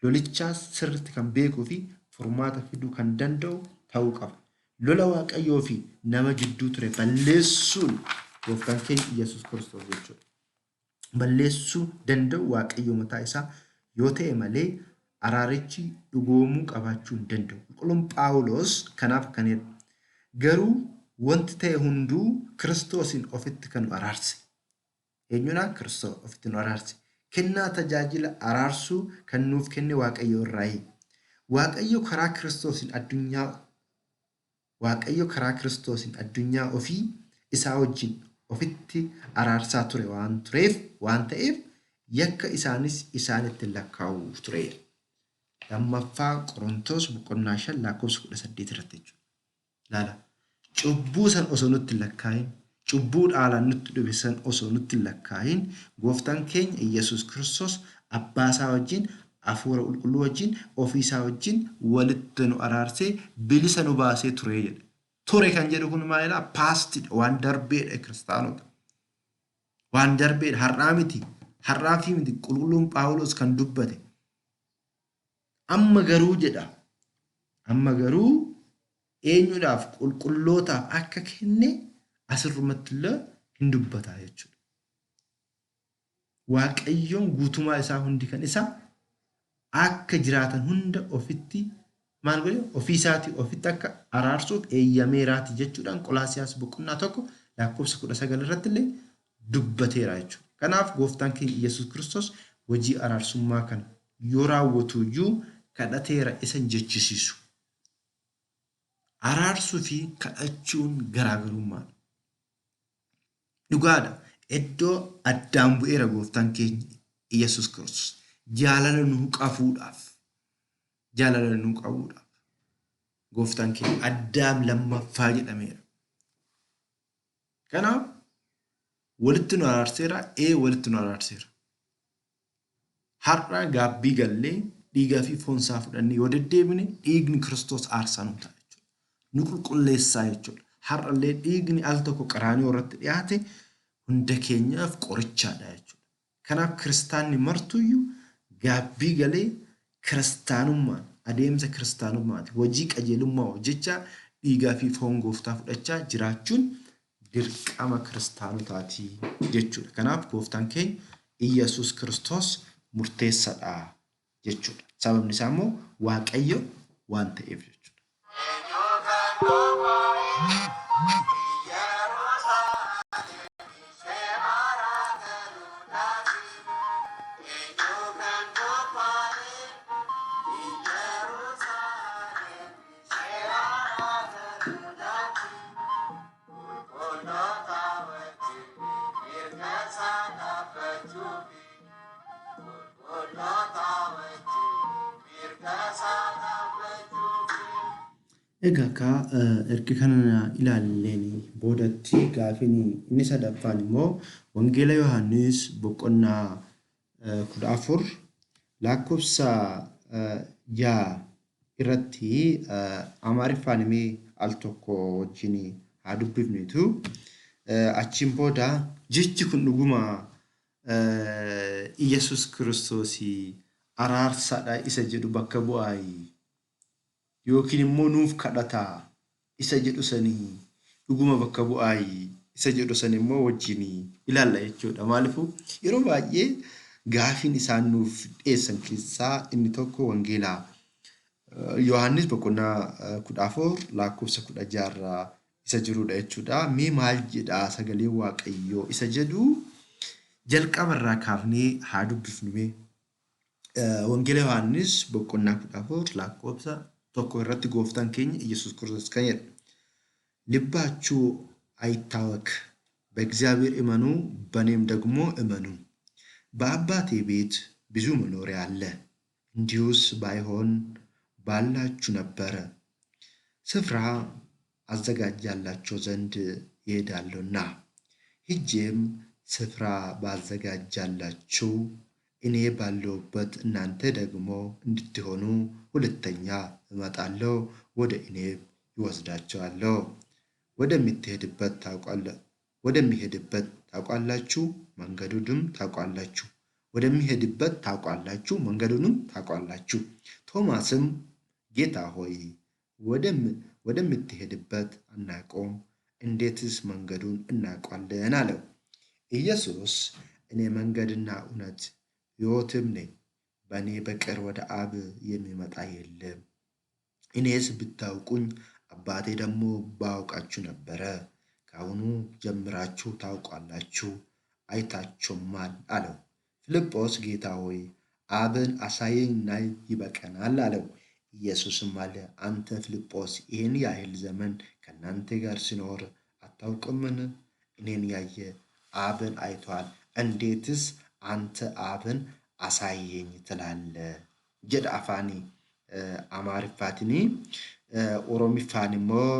[SPEAKER 1] lolichaas sirriitti kan beekuu fi furmaata fiduu kan danda'u ta'uu qaba. Lola Waaqayyoo fi nama jidduu ture balleessuun gooftaan keenya Iyyasuus Kiristoos jechuudha. Balleessuu danda'u Waaqayyoo mataa isaa yoo ta'e malee araarichi dhugoomuu qabaachuu hin danda'u. Qulqulluun Phaawulos kanaaf kan jedhu garuu wanti ta'e hunduu Kiristoosiin ofitti kan nu araarse. Eenyuudhaan? Kiristoos ofitti nu araarse. Kennaa tajaajila araarsuu kan nuuf kenne Waaqayyoo irraayi. Waaqayyo karaa Kiristoosiin addunyaa ofii isaa wajjin ofitti araarsaa ture waan ta'eef yakka isaanis isaanitti lakkaa'uu ture. Lammaffaa Qorontos boqonnaa 5 lakkoofsa 18 irratti jechuudha. Laala cubbuu san osoo nutti lakkaa'in, cubbuu dhaalaan nutti dhufe san osoo nutti lakkaa'in gooftaan keenya Iyyasuus Kiristoos abbaa isaa wajjin hafuura qulqulluu wajjin ofii isaa wajjin walitti nu araarsee bilisa nu baasee ture jedha. Ture kan jedhu kun maalidha? Paastidha. Waan darbeedha kiristaanota. Waan darbeedha. Har'aa miti. Har'aa fi miti qulqulluun Phaawulos kan dubbate. Amma garuu jedha. Amma garuu eenyudhaaf qulqullootaaf akka kenne asirrumatti illee hin dubbataa jechuudha. Waaqayyoon guutumaa isaa hundi kan isa akka jiraatan hunda ofitti maal godhe ofii isaatii ofitti akka araarsuuf eeyyameeraati jechuudhaan Qolaasiyaas boqonnaa 1:19 irratti illee dubbateera jechuudha. Kanaaf gooftaan keenya Yesuus Kiristoos hojii araarsummaa kana yoo raawwatu iyyuu kadhateera isa jechisiisu. Araarsuu fi kadhachuun garaagarummaadha. Dhugaadha. Iddoo addaan bu'eera gooftaan keenya Yesuus Kiristoos jaalala nuu qabuudhaaf gooftaan keenya addaam lammaffaa jedhameera. Kanaaf walitti nu araarseera, walitti nu araarseera. Har'a gaabbii gallee dhiigaa fi foon isaa fudhannee yoo deddeebine dhiigni Kiristoos aarsaa nu ta'a jechuudha. Nu qulqulleessaa jechuudha. Har'allee dhiigni al tokko qaraanioo irratti dhiyaate hunda keenyaaf qorichaadha jechuudha. Kanaaf kiristaanni martuyyuu gaabbii galee kiristaanummaan adeemsa kiristaanummaati hojii qajeelummaa hojjechaa dhiigaa fi foon gooftaa fudhachaa jiraachuun dirqama kiristaanotaati jechuudha. Kanaaf gooftaan keenya Iyyasuus Kiristoos murteessaadha jechuudha. Sababni isaa immoo Waaqayyo waan ta'eef jechuudha. Egaa erga kana ilaalleen boodatti gaafiin inni sadaffaan immoo Wangeela Yohaannis boqonnaa 14 lakkoofsa 6 irratti Amaariffaan imee al tokko wajjin haa dubbifnetu achiin booda jechi kun dhuguma Iyyasuus Kiristoos araarsaadha isa jedhu bakka bu'aayi. Yookiin immoo nuuf kadhataa isa jedhu sanii dhuguma bakka bu'aayi isa jedhu sanii immoo wajjin ilaalla jechuudha. Maaliifuu yeroo baay'ee gaafiin isaan nuuf dhiyeessan keessaa inni tokko Wangeela Yohaannis boqonnaa 14 lakkoofsa 16 isa jirudha jechuudha. Mee maal jedhaa sagalee Waaqayyoo isa jedhu jalqabarraa kaafnee haa dubbifnu. Wangeela Yohaannis boqonnaa 14 lakkoofsa 1 irratti gooftaan keenya Iyyasuus Kiristoos kan jedhu ልባችሁ አይታወክ በእግዚአብሔር እመኑ በእኔም ደግሞ እመኑ በአባቴ ቤት ብዙ መኖሪያ አለ እንዲሁስ ባይሆን ባላችሁ ነበረ ስፍራ አዘጋጃላችሁ ዘንድ ይሄዳለሁና ሄጄም ስፍራ ባዘጋጃላችሁ እኔ ባለሁበት እናንተ ደግሞ እንድትሆኑ ሁለተኛ እመጣለሁ ወደ እኔ ይወስዳችኋለሁ ወደሚሄድበት ታውቃላችሁ መንገዱንም ታውቃላችሁ ቶማስም ጌታ ሆይ ወደምትሄድበት አናውቀውም እንዴትስ መንገዱን እናውቃለን አለው። ኢየሱስ እኔ መንገድና እውነት ሕይወትም ነኝ በእኔ በቀር ወደ አብ የሚመጣ የለም እኔስ ብታውቁኝ አባቴ ደግሞ ባውቃችሁ ነበረ ከአሁኑ ጀምራችሁ ታውቃላችሁ አይታችሁማል አለው። ፊልጶስ ጌታ ሆይ አብን አሳየን እናይ ይበቃናል አለው። ኢየሱስም አለ አንተ ፊልጶስ ይህን ያህል ዘመን ከእናንተ ጋር ሲኖር አታውቅምን? እኔን ያየ አብን አይቷል እንዴትስ አንተ አብን አሳየኝ ትላለህ? ጀድ አፋኒ አማሪፋትኒ ኦሮሚፋን immoo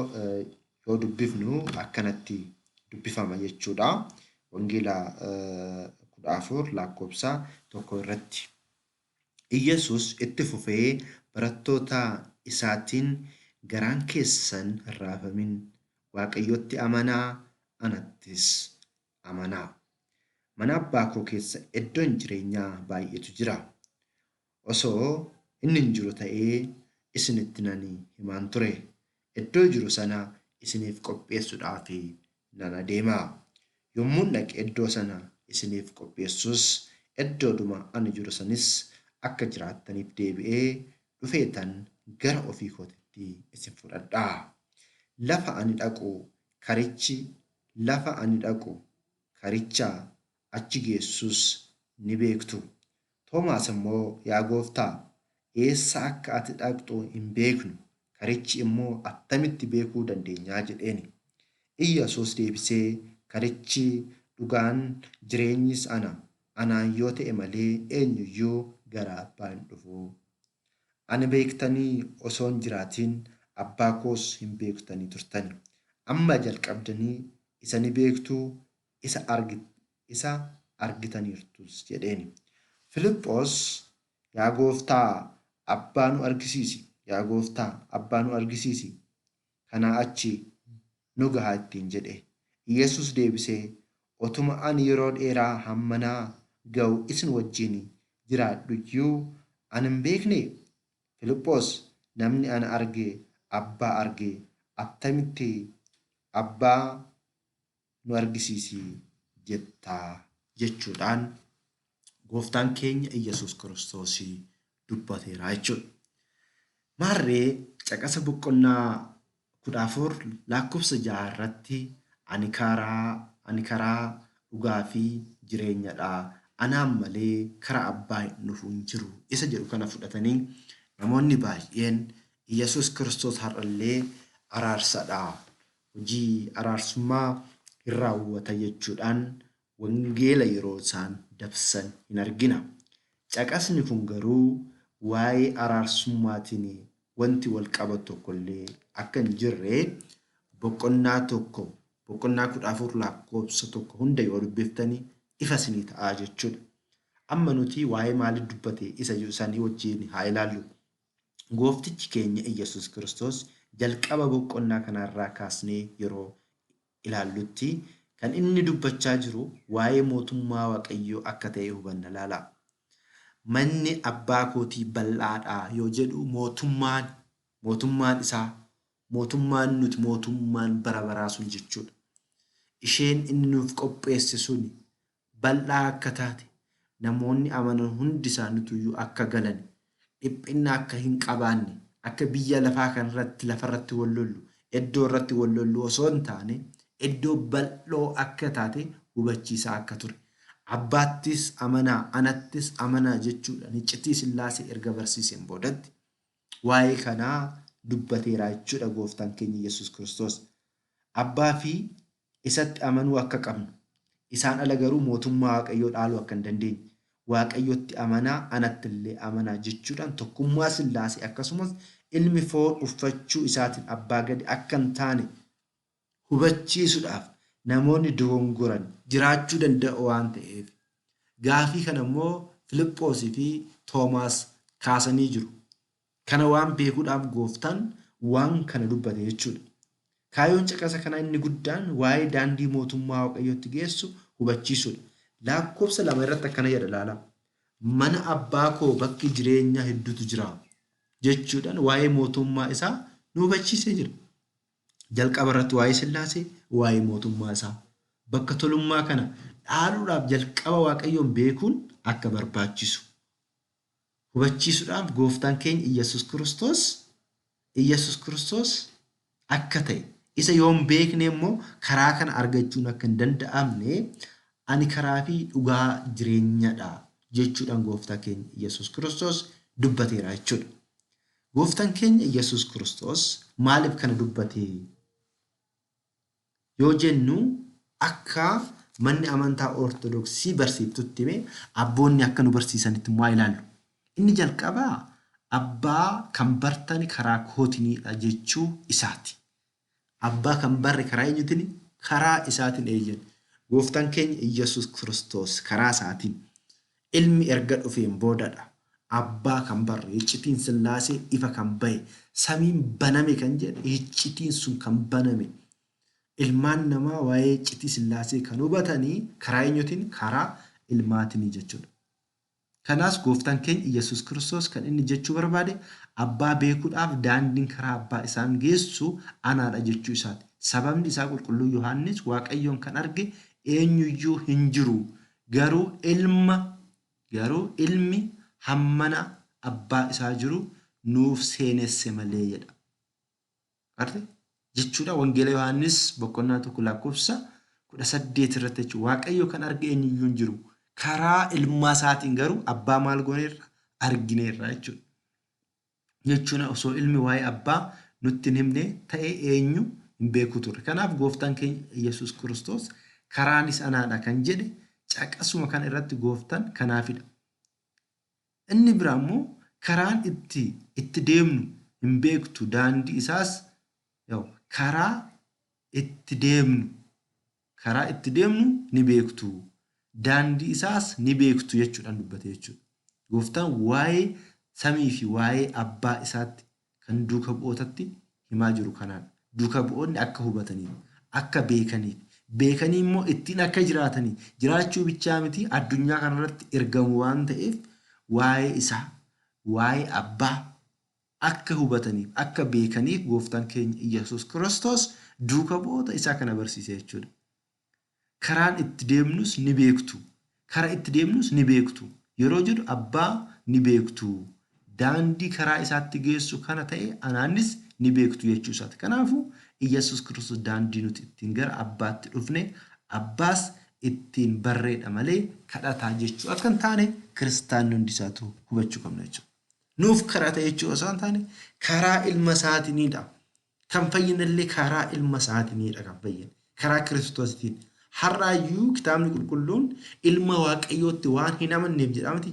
[SPEAKER 1] yoo dubbifnu akkanatti dubbifama jechuudha. Wangeela 14 lakkoofsa 1 irratti Iyyasuus itti fufee barattoota isaatiin garaan keessan hin raafamin Waaqayyotti amanaa anattis amanaa. Mana abbaa koo keessa iddoon jireenyaa baay'eetu jira. Osoo inni hin jiru ta'ee isinitti nan himaan ture. Iddoo jiru sana isiniif qopheessuudhaaf nan adeemaa. Yommuun dhaqe iddoo sana isiniif qopheessus iddoodhuma ani jiru sanis akka jiraattaniif deebi'ee dhufeetan gara ofii kootitti isin fudhadhaa. Lafa ani dhaqu karicha achi geessus ni beektu. Toomaas immoo yaa gooftaa, eessa akka ati dhaqxu hin beeknu, karichi immoo attamitti beekuu dandeenyaa jedheeni. Iyyesuus deebisee, karichi, dhugaan, jireenyis anaan yoo ta'e malee eenyuyyuu gara Abbaa hin dhufu. Ani beektanii osoo hin jiraatiin Abbaa koos hin beektanii turtani. Amma jalqabdanii isa ni beektuu, isa argitaniirtus jedheeni. Filiphos, yaa gooftaa, Abbaa nu argisiisi. Kanaa achi nu gahaa ittiin jedhe. Yesus deebisee, otuma ani yeroo dheeraa hammanaa ga'u isin wajjin jiraadhuyyuu ani hin beekne? Filiphos, namni ana arge Abbaa arge, attamitti Abbaa nu argisiisi jettaa jechuudhaan gooftaan keenya Iyyasuus Kiristoos dubbateera jechuudha. Maarree caqasa boqonnaa 14 lakkoofsa 6 irratti ani karaa dhugaa fi jireenyadha. Anaan malee karaa Abbaa hin dhufu hin jiru isa jedhu kana fudhatanii namoonni baay'een Iyyasuus Kiristoos har'allee araarsadha, hojii araarsummaa hin raawwata jechuudhaan wangeela yeroo isaan dabsan hin argina. Caqasni kun garuu waa'ee araarsummaatiin wanti wal qabatu tokkollee akka hin jirre boqonnaa 14 lakkoofsa 1 hunda yoo dubbiftanii ifa isinii ta'a jechuudha. Amma nuti waa'ee maalii dubbate isa isaanii wajjin haa ilaallu. Gooftichi keenya Iyyasuus Kiristoos jalqaba boqonnaa kanarraa kaasnee yeroo ilaallutti kan inni dubbachaa jiru waa'ee mootummaa Waaqayyoo akka ta'e hubanna laala. Manni Abbaa kootii bal'aadha yoo jedhu mootummaan isaa, mootummaan nuti mootummaan bara baraa sun jechuudha. Isheen inni nuuf qopheesse suni bal'aa akka taate, namoonni amanan hundi isaaniitu akka galan, dhiphinna akka hin qabaanne, akka biyya lafaa kanarratti lafarratti wal lollu, iddoo irratti wal lollu osoo hin taane iddoo bal'oo akka taate hubachiisaa akka ture. Abbaattis amanaa, anattis amanaa jechuudhaan iccitii Sillaasee erga barsiiseen boodatti waa'ee kanaa dubbateera jechuudha gooftaan keenya Iyyasuus Kiristoos. Abbaa fi isatti amanuu akka qabnu, isaan ala garuu mootummaa Waaqayyoo dhaaluu akka hin dandeenye, Waaqayyotti amanaa, anatti illee amanaa jechuudhaan tokkummaa Sillaasee akkasumas ilmi foon uffachuu isaatiin abbaa gadi akka hin taane hubachiisuudhaaf namoonni dogongoran jiraachuu danda'u waan ta'eef gaafii kana immoo Filiphosii fi Toomaas kaasanii jiru. Kana waan beekuudhaaf gooftaan waan kana dubbate jechuudha. Kaayyoon caqasa kanaa inni guddaan waa'ee daandii mootummaa Waaqayyootti geessu hubachiisuudha. Lakkoofsa 2 irratti akkana jedha ilaala. Mana abbaa koo bakki jireenyaa hedduutu jira jechuudhaan waa'ee mootummaa isaa nu hubachiisee jira. Jalqaba irratti waa'ee Sillaasee, waa'ee mootummaa isaa. Bakka tolummaa kana dhaaluudhaaf jalqaba Waaqayyoon beekuun akka barbaachisu hubachiisuudhaaf gooftaan keenya Iyyasuus Kiristoos akka ta'e, isa yoo hin beekne immoo karaa kana argachuun akka hin danda'amne ani karaa fi dhugaa jireenyadha jechuudhaan gooftaa keenya Iyyasuus Kiristoos dubbateera jechuudha. Gooftaan keenya Iyyasuus Kiristoos maaliif kana dubbate yoo jennu akka manni amantaa Ortodoksii barsiiftutti abboonni akka nu barsiisanitti immoo ilaallu. Inni jalqabaa abbaa kan bartani karaa kootiinidha jechuu isaati. Abbaa kan barre karaa eenyutiin? Karaa isaatiin eeyyan. Gooftaan keenya Iyyasuus Kiristoos karaa isaatiin ilmi erga dhufeen boodadha. Abbaa kan barre iccitiin Sillaasee ifa kan bahe, samiin baname kan jedhe iccitiin sun kan baname. Ilmaan namaa waa'ee iccitii Sillaasee kan hubatanii karaa eenyutiin? Karaa ilmaatiin jechuudha. Kanaas gooftaan keenya Iyyasuus Kiristoos kan inni jechuu barbaade abbaa beekuudhaaf daandiin karaa abbaa isaan geessu anaadha jechuu isaati. sababni isaa qulqulluu Yohaannis Waaqayyoon kan arge eenyuyyuu hin jiru garuu ilmi hammana abbaa isaa jiru nuuf seenesse malee jedha. Arte jechuudha wangeela Yohaannis boqonnaa 1:18 irratti jechuudha. Waaqayyo kan arge eenyuyyuu hin jiru karaa ilma isaatiin garuu abbaa maal gooneerra argineerra jechuudha. Jechuudha osoo ilmi waa'ee abbaa nutti hin himne ta'e eenyu hin beeku ture. Kanaaf gooftaan keenya Yesuus Kiristoos karaanis anaadha kan jedhe caqasuma kan irratti gooftaan kanaafidha. Inni biraa immoo karaan itti deemnu hin beektu daandii isaas karaa itti deemnu ni beektu daandii isaas ni beektu jechuudhaan dubbate jechuudha. Gooftaan waa'ee samii fi waa'ee abbaa isaatti kan duuka bu'ootatti himaa jiru kanaan duuka bu'oonni akka hubataniif akka beekanii immoo ittiin akka jiraachuu bichaa miti addunyaa kanarratti ergamu waan ta'eef waa'ee isaa waa'ee abbaa akka hubataniif akka beekaniif gooftaan keenya Yesuus Kiristoos duuka bu'oota isaa kana barsiise jechuudha. Karaan itti deemnus ni beektu. Karaa itti deemnus ni beektu. Yeroo jedhu abbaa ni beektu. Daandii karaa isaatti geessu kana ta'e anaanis ni beektu jechuu isaati. Kanaafuu Yesuus Kiristoos daandii nuti ittiin gara abbaatti dhufne abbaas ittiin barreedha malee kadhataa jechuu akka hin taane kiristaanni hundi isaatu hubachuu qabna jechuudha. Nuuf kadhata jechuu osoo hin taane karaa ilma isaatiinidha. Kan fayyinallee karaa ilma isaatiinidha kan fayyine. Karaa Kiristoositiin. Har'aayyuu kitaabni qulqulluun ilma Waaqayyootti waan hin amanneef jedhamti.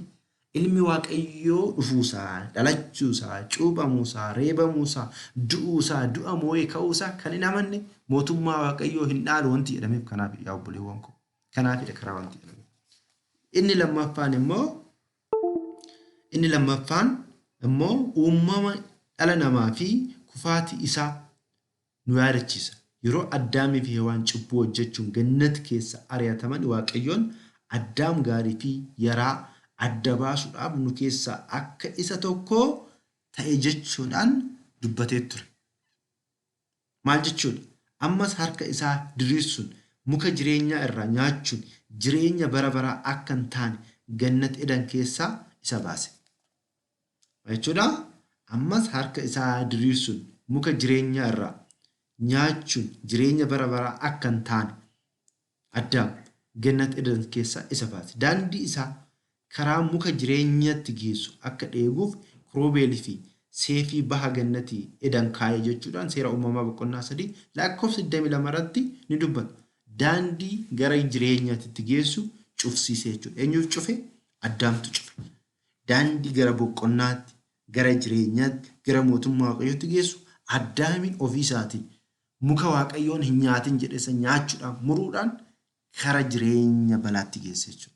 [SPEAKER 1] Ilmi Waaqayyoo dhufuusaa, dhalachuusaa, cuuphamuusaa, reebamuusaa, du'uusaa, du'a moo'ee ka'uusaa kan hin amanne mootummaa Waaqayyoo hin dhaalu wanti jedhameef kanaaf yaa obboleewwan koo. Kanaafidha karaa wanti jedhameef. Inni lammaffaan immoo uumama dhala namaa fi kufaatii isaa nu yaadachiisa. Yeroo Addaamii fi Hewaan cubbuu hojjechuun gannat keessa ari'ataman Waaqayyoon Addaam gaarii fi yaraa adda baasuudhaaf nu keessaa akka isa tokko ta'e jechuudhaan dubbatee ture. Maal jechuudha? Ammas harka isaa diriirsuun muka jireenyaa irraa nyaachuun jireenya bara baraa akka hin taane gannat Eden keessaa isa baase. Jechuudha ammas harka isaa diriirsuun muka jireenyaa irraa nyaachuun jireenya bara baraa akka hin taane Addaam gannat Eden keessaa isa baase. Daandii isaa karaa muka jireenyaatti geessu akka dheebuuf kiroobeelii fi seefii baha gannatii Eden kaayee jechuudhaan seera uumamaa boqonnaa 3 lakkoofsa 22 irratti ni dubbata. Daandii gara jireenyaatti geessu cufsiisee jechuudha. Eenyuuf cufe? Addaamtu cufe. Daandii gara boqonnaatti, gara jireenyaatti, gara mootummaa Waaqayyootti geessu Addaamiin ofii isaatiin muka Waaqayyoon hin nyaatin jedhe nyaachuudhaan muruudhaan kara jireenya balaatti geesse jechuudha.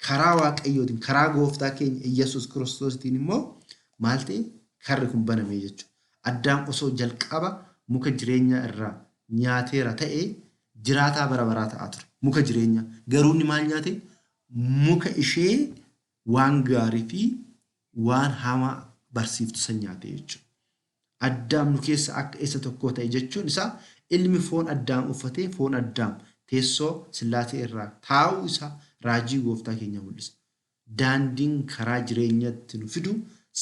[SPEAKER 1] Karaa Waaqayyootiin, karaa gooftaa keenya Yesuus Kiristoositiin immoo maal ta'e karri kun baname jechuudha. Addaam osoo jalqaba muka jireenyaa irraa nyaateera ta'e jiraataa bara baraa ta'aa ture. Muka jireenyaa garuu inni maal nyaate? Muka ishee waan gaarii fi waan hamaa barsiiftu san nyaate jechuudha. Addaam nu keessa akka isa tokko ta'e jechuun isaa ilmi foon Addaam uffatee foon Addaam teessoo Sillaasee irraa taa'uu isaa raajii gooftaa keenya mul'isa. Daandiin karaa jireenyaatti nu fidu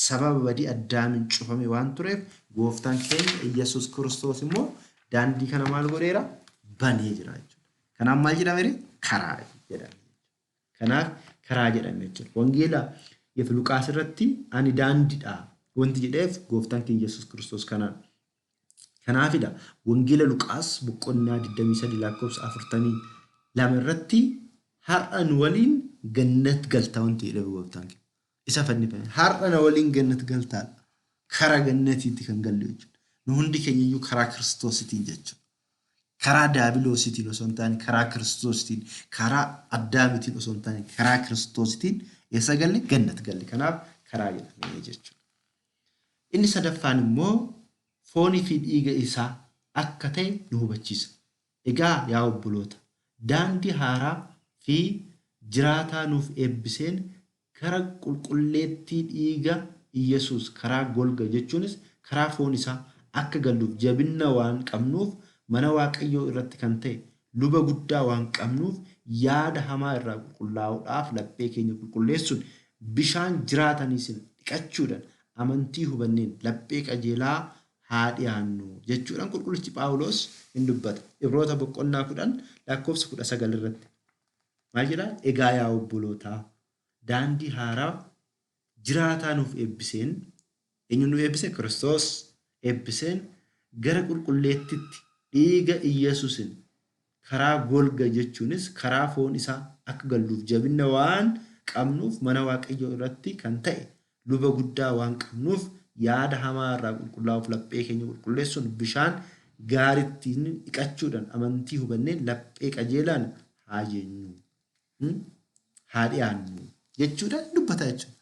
[SPEAKER 1] sababa badii Addaamiin cufame waan tureef gooftaan keenya Yesuus Kiristoos immoo daandii kana maal godheera? Banee jira jechuudha. Kanaaf maal jedhame? Karaa jedhame. Kanaaf karaa jedhame jechuudha. Wangeela Luqaas irratti ani daandiidha wanti jedheef gooftaan keenya Yesuus Kiristoos kanaan. Kanaafidha wangeela Luqaas boqonnaa 23 lakkoofsa 42 irratti har'a nu waliin gannat galtaa wanti jedhe gooftaan keenya. Isa fannifame har'a na waliin gannat galtaa karaa gannatiitti kan galle jechuudha. Nu hundi keenya iyyuu karaa Kiristoositiin jechuudha. Karaa daabiloositiin osoo hin taane karaa Kiristoositiin, karaa Addaamitiin osoo hin taane karaa Kiristoositiin eessa galle? Gannat galle. Kanaaf karaa jedhame jechuudha. Inni sadaffaan immoo foonii fi dhiiga isaa akka ta'e nu hubachiisa. Egaa yaa obboloota daandii haaraa fi jiraataa nuuf eebbiseen karaa qulqulleettii dhiiga Yesuus karaa golga jechuunis karaa foon isaa akka galluuf jabinna waan qabnuuf
[SPEAKER 2] mana waaqayyoo irratti kan ta'e luba guddaa waan qabnuuf yaada hamaa irraa qulqullaa'uudhaaf laphee keenya qulqulleessuun bishaan jiraataniisin dhiqachuudhaan amantii hubanneen laphee qajeelaa haa dhiyaannu jechuudhaan qulqullichi Phaawulos hin dubbata. Ibroota boqonnaa 10 lakkoofsa 19 irratti. Maal jedhaa? Egaa yaa obbolootaa daandii haaraa jiraataa nuuf eebbiseen eenyu nu eebbise? Kiristoos eebbiseen gara qulqulleettitti dhiiga Iyyesuusin karaa golga jechuunis karaa foon isaa akka galluuf jabina waan qabnuuf mana waaqayyoo irratti kan ta'e luba guddaa waan qabnuuf yaada hamaa irraa qulqullaa'uuf laphee keenya qulqulleessuun bishaan gaarittiin dhiqachuudhaan amantii hubanneen laphee qajeelaan haa jeenyu. Haa dhiyaannu jechuudhaan dubbata jechuudha.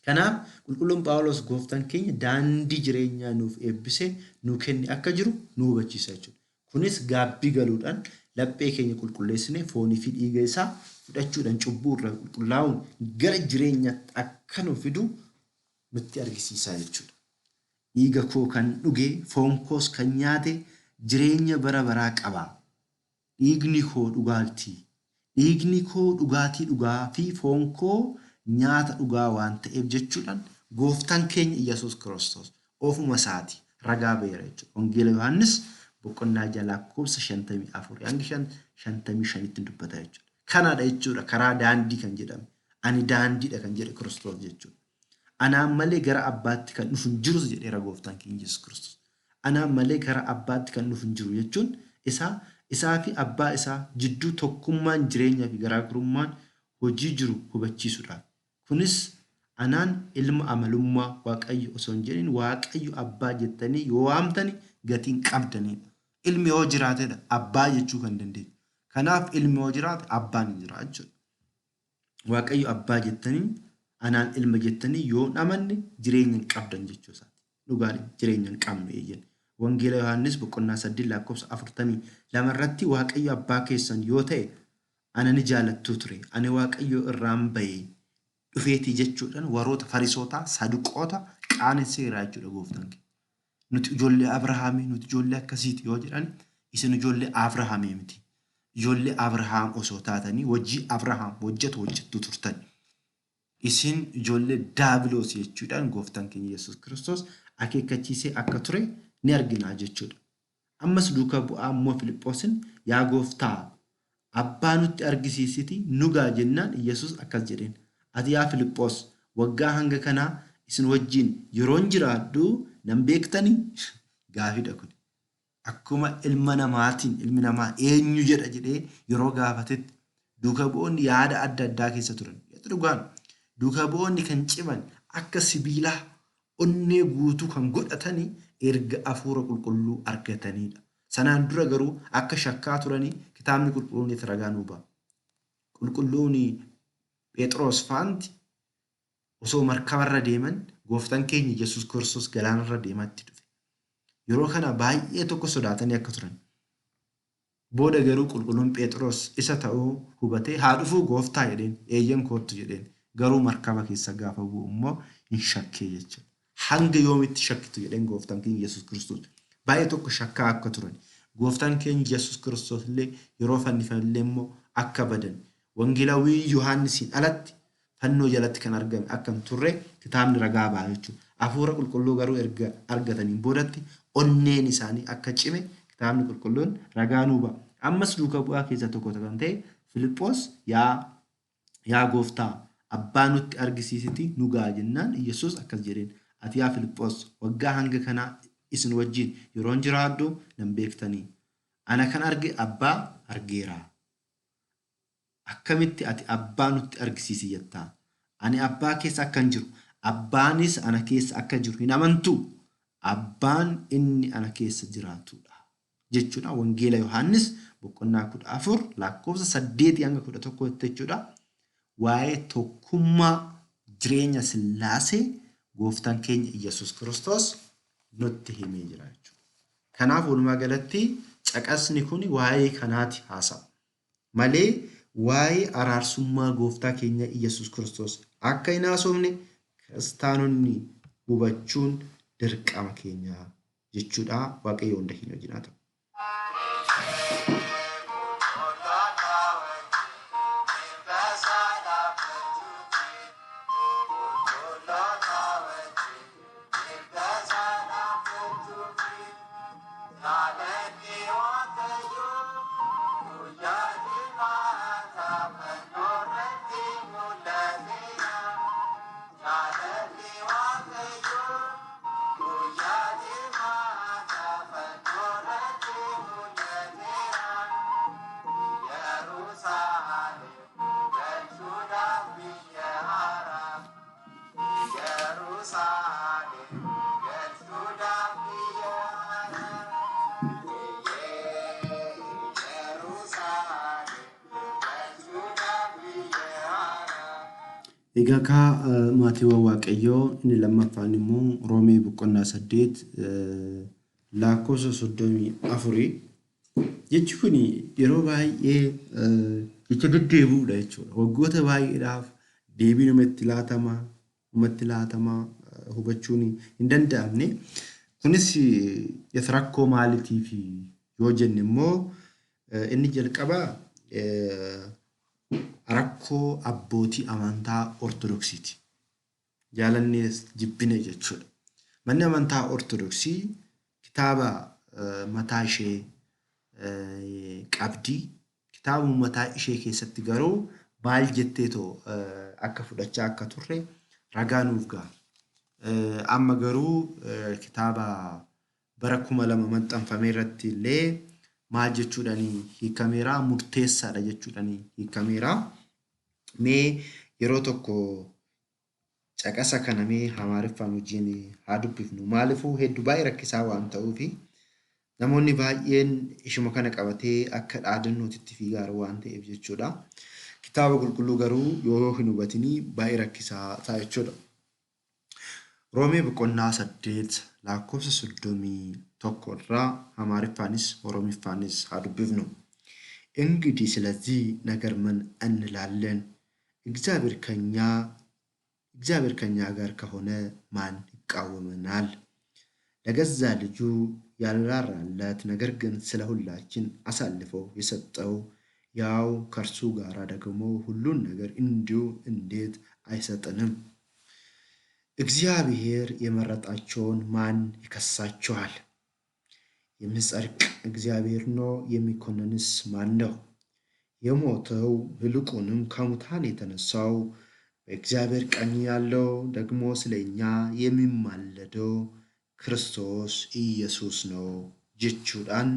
[SPEAKER 2] Kanaaf qulqulluun Phaawulos gooftaan keenya daandii jireenyaa nuuf eebbisee nuu kenne akka jiru nu hubachiisa jechuudha. Kunis gaabbii galuudhaan laphee keenya qulqulleessinee foonii fi dhiiga isaa fudhachuudhaan cubbuu irraa qulqullaa'uun gara jireenyaatti akka nu fidu nutti argisiisa jechuudha. Dhiiga koo kan dhuge foon koos kan nyaate jireenya bara baraa qaba. Dhiigni koo dhugaatii. Dhiigni koo dhugaatii dhugaa fi foon koo nyaata dhugaa waan ta'eef jechuudhaan gooftaan keenya Iyyasuus Kiristoos ofuma isaati ragaa ba'eera jechuudha. Wangeela Yohaannis boqonnaa 6 lakkoofsa 54 hanga 55tti dubbata jechuudha. Kanaadha jechuudha karaa daandii kan jedhame. Ani daandiidha kan jedhe Kiristoos jechuudha. Anaan malee gara abbaatti kan dhufu hin jiru jedheera gooftaan keenya Iyyasuus Kiristoos. Anaan malee gara abbaatti kan dhufu hin jiru jechuun isaa fi abbaa isaa jidduu tokkummaan jireenyaa fi garaagarummaan hojii jiru hubachiisuudhaaf. Kunis anaan ilma amalummaa waaqayyo osoo hin jedhin waaqayyo abbaa jettanii yoo waamtani gatiin qabdanidha. Ilmi yoo jiraatedha abbaa jechuu kan dandeenyu. Kanaaf ilmi yoo jiraate abbaan hin jira jechuudha. Waaqayyo abbaa jettanii anaan ilma jettanii yoo amanne jireenya hin qabdan jechuu isaati. Dhugaadhaan jireenya hin qabnu eeyyan. Wangeela Yohaannis boqonnaa 8 lakkoofsa 42 irratti waaqayyo abbaa keessan yoo ta'e ana ni jaalattuu ture. Ani waaqayyo irraan bahee dhufeetii jechuudhaan warroota Farisootaa Saduqoota qaanesseera jechuudha gooftaan keenya. Nuti ijoollee Abrahaamii nuti ijoollee akkasiiti yoo jedhan isin ijoollee Abrahaamii miti. Ijoollee Abrahaam osoo taatanii hojii Abrahaam hojjettu turtan. Isin ijoollee Daabiloos jechuudhaan gooftaan keenya Yesuus Kiristoos akeekkachiisee akka ture ni argina jechuudha. Ammas duukaa bu'aa immoo Filiphoosin yaa gooftaa abbaa nutti argisiisiti nugaa jennaan Yesuus akkas jedheen. Ati yaa Filiphoos waggaa hanga kanaa isin wajjin yeroon jiraadhu nan beektanii? Gaafiidha kun. Akkuma ilma namaatiin ilmi namaa eenyu jedha jedhee yeroo gaafatetti duukaa bu'oonni yaada adda addaa keessa turan. Dhugaan duukaa bu'oonni kan ciman akka sibiilaa onnee guutuu kan godhatanii erga hafuura qulqulluu argatanidha. Sanaan dura garuu akka shakkaa turanii kitaabni qulqulluun itti ragaa nuu ba'a. Qulqulluun Phexros faanti osoo markabarra deeman gooftaan keenya Yesuus Kiristoos galaanarra deematti dhufe. Yeroo kana baay'ee tokko sodaatanii akka turan. Booda garuu qulqulluun Phexros isa ta'uu hubatee haa dhufuu gooftaa jedheen eeyyan koottu jedheen garuu markaba keessa gaafa bu'u immoo hin shakkee jechuudha. Hanga yoomitti shakkitu jedheen gooftaan keenya Yesuus Kiristoos. Baay'ee tokko shakkaa akka turan. Gooftaan keenya Yesuus Kiristoos illee yeroo fannifamillee immoo akka badan. Wangeelawii Yohaannisiin alatti fannoo jalatti kan argame akka hin turre kitaabni ragaa ba'a jechuudha. Hafuura qulqulluu garuu erga argataniin boodatti onneen isaanii akka cime kitaabni qulqulluun ragaa nuu ba'a. Ammas duukaa bu'aa keessaa tokko kan ta'e Filiphoos yaa gooftaa abbaa nutti argisiisiti nugaa jennaan Yesuus akkas jedheen. Ati yaa Filiphoos waggaa hanga kanaa isin wajjin yeroon jiraadhu nan beektanii. Ana kan arge abbaa argeera. Akkamitti ati abbaa nutti argisiisi jettaa? Ani abbaa keessa akka hin jiru, abbaanis ana keessa akka jiru hin amantuu? Abbaan inni ana keessa jiraatudha jechuudha. Wangeela Yohaannis boqonnaa 14 lakkoofsa 8 hanga 11 jechuudha. Waa'ee tokkummaa jireenya Sillaasee gooftaan keenya Iyyasuus Kiristoos nutti himee jira jechuudha. Kanaaf walumaa galatti caqasni kun waa'ee kanaati haasa'a malee waa'ee araarsummaa gooftaa keenya Iyyasuus Kiristoos akka hin haasofne kiristaanonni hubachuun dirqama keenya jechuudha. Waaqayyo hunda hin hojii haa ta'u. Egaa kaa maatiiwwan Waaqayyoo inni lammaffaan immoo Roomee boqonnaa 8 lakkoofsa 34 jechi kun yeroo baay'ee jecha deddeebi'uudha jechuudha. Waggoota baay'eedhaaf deebii namatti laatama hubachuun hin danda'amne. Kunis rakkoo maaliitiif yoo jenne immoo inni jalqabaa rakkoo abbootii amantaa Ortodoksiiti. Jaalannees jibbine jechuudha. Manni amantaa Ortodoksii kitaaba mataa ishee qabdi. Kitaaba mataa ishee keessatti garuu maal jetteetoo akka fudhachaa akka turre ragaa nuuf ga'a. Amma garuu kitaaba bara 2000 maxxanfame irratti illee maal jechuudhaan hiikameera, murteessaadha jechuudhaan hiikameera. Mee yeroo tokko caqasa kana mee Amaariffaan wajjin haa dubbifnu. Maaliifuu hedduu baay'ee rakkisaa waan ta'uuf namoonni baay'een ishuma kana qabatee akka dhaadannootitti fiigaa waan ta'eef jechuudha. Kitaaba qulqulluu garuu yoo hin hubatinii baay'ee rakkisaa ta'a jechuudha. Roomee boqonnaa 8 lakkoofsa 31 irraa Amaariffaanis Oromiffaanis haa dubbifnu. እንግዲህ ስለዚህ ነገር ምን እንላለን? እግዚአብሔር ከኛ ጋር ከሆነ ማን ይቃወመናል? ለገዛ ልጁ ያልራራለት ነገር ግን ስለ ሁላችን አሳልፎ የሰጠው ያው ከእርሱ ጋር ደግሞ ሁሉን ነገር እንዲሁ እንዴት አይሰጠንም? እግዚአብሔር የመረጣቸውን ማን ይከሳቸዋል? የሚጸድቅ እግዚአብሔር ነው፣ የሚኮንንስ ማን ነው? የሞተው ይልቁንም ከሙታን የተነሳው በእግዚአብሔር ቀኝ ያለው ደግሞ ስለኛ የሚማለደው ክርስቶስ ኢየሱስ ነው jechuudhaan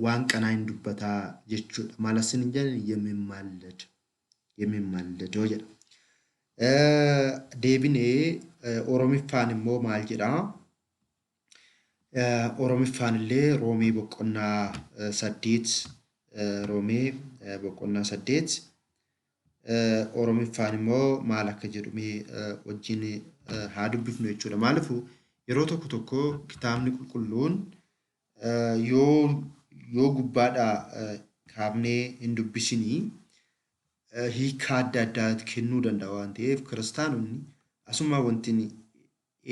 [SPEAKER 2] waan qanaa hin dubbataa jechuudha. Malasin hin የሚማለደው jedha. Deebinee Oromiffaan immoo maal jedhaa? Oromiffaan illee Roomee boqonnaa 8 Oromiffaan immoo maal akka jedhu mee wajjin haa dubbifnu jechuudha. Maaliifuu yeroo tokko kitaabni qulqulluun yoo gubbaadhaa kaafnee hin dubbisinii hiikaa adda addaatti kennuu danda'a waan ta'eef kiristaanonni asuma wanti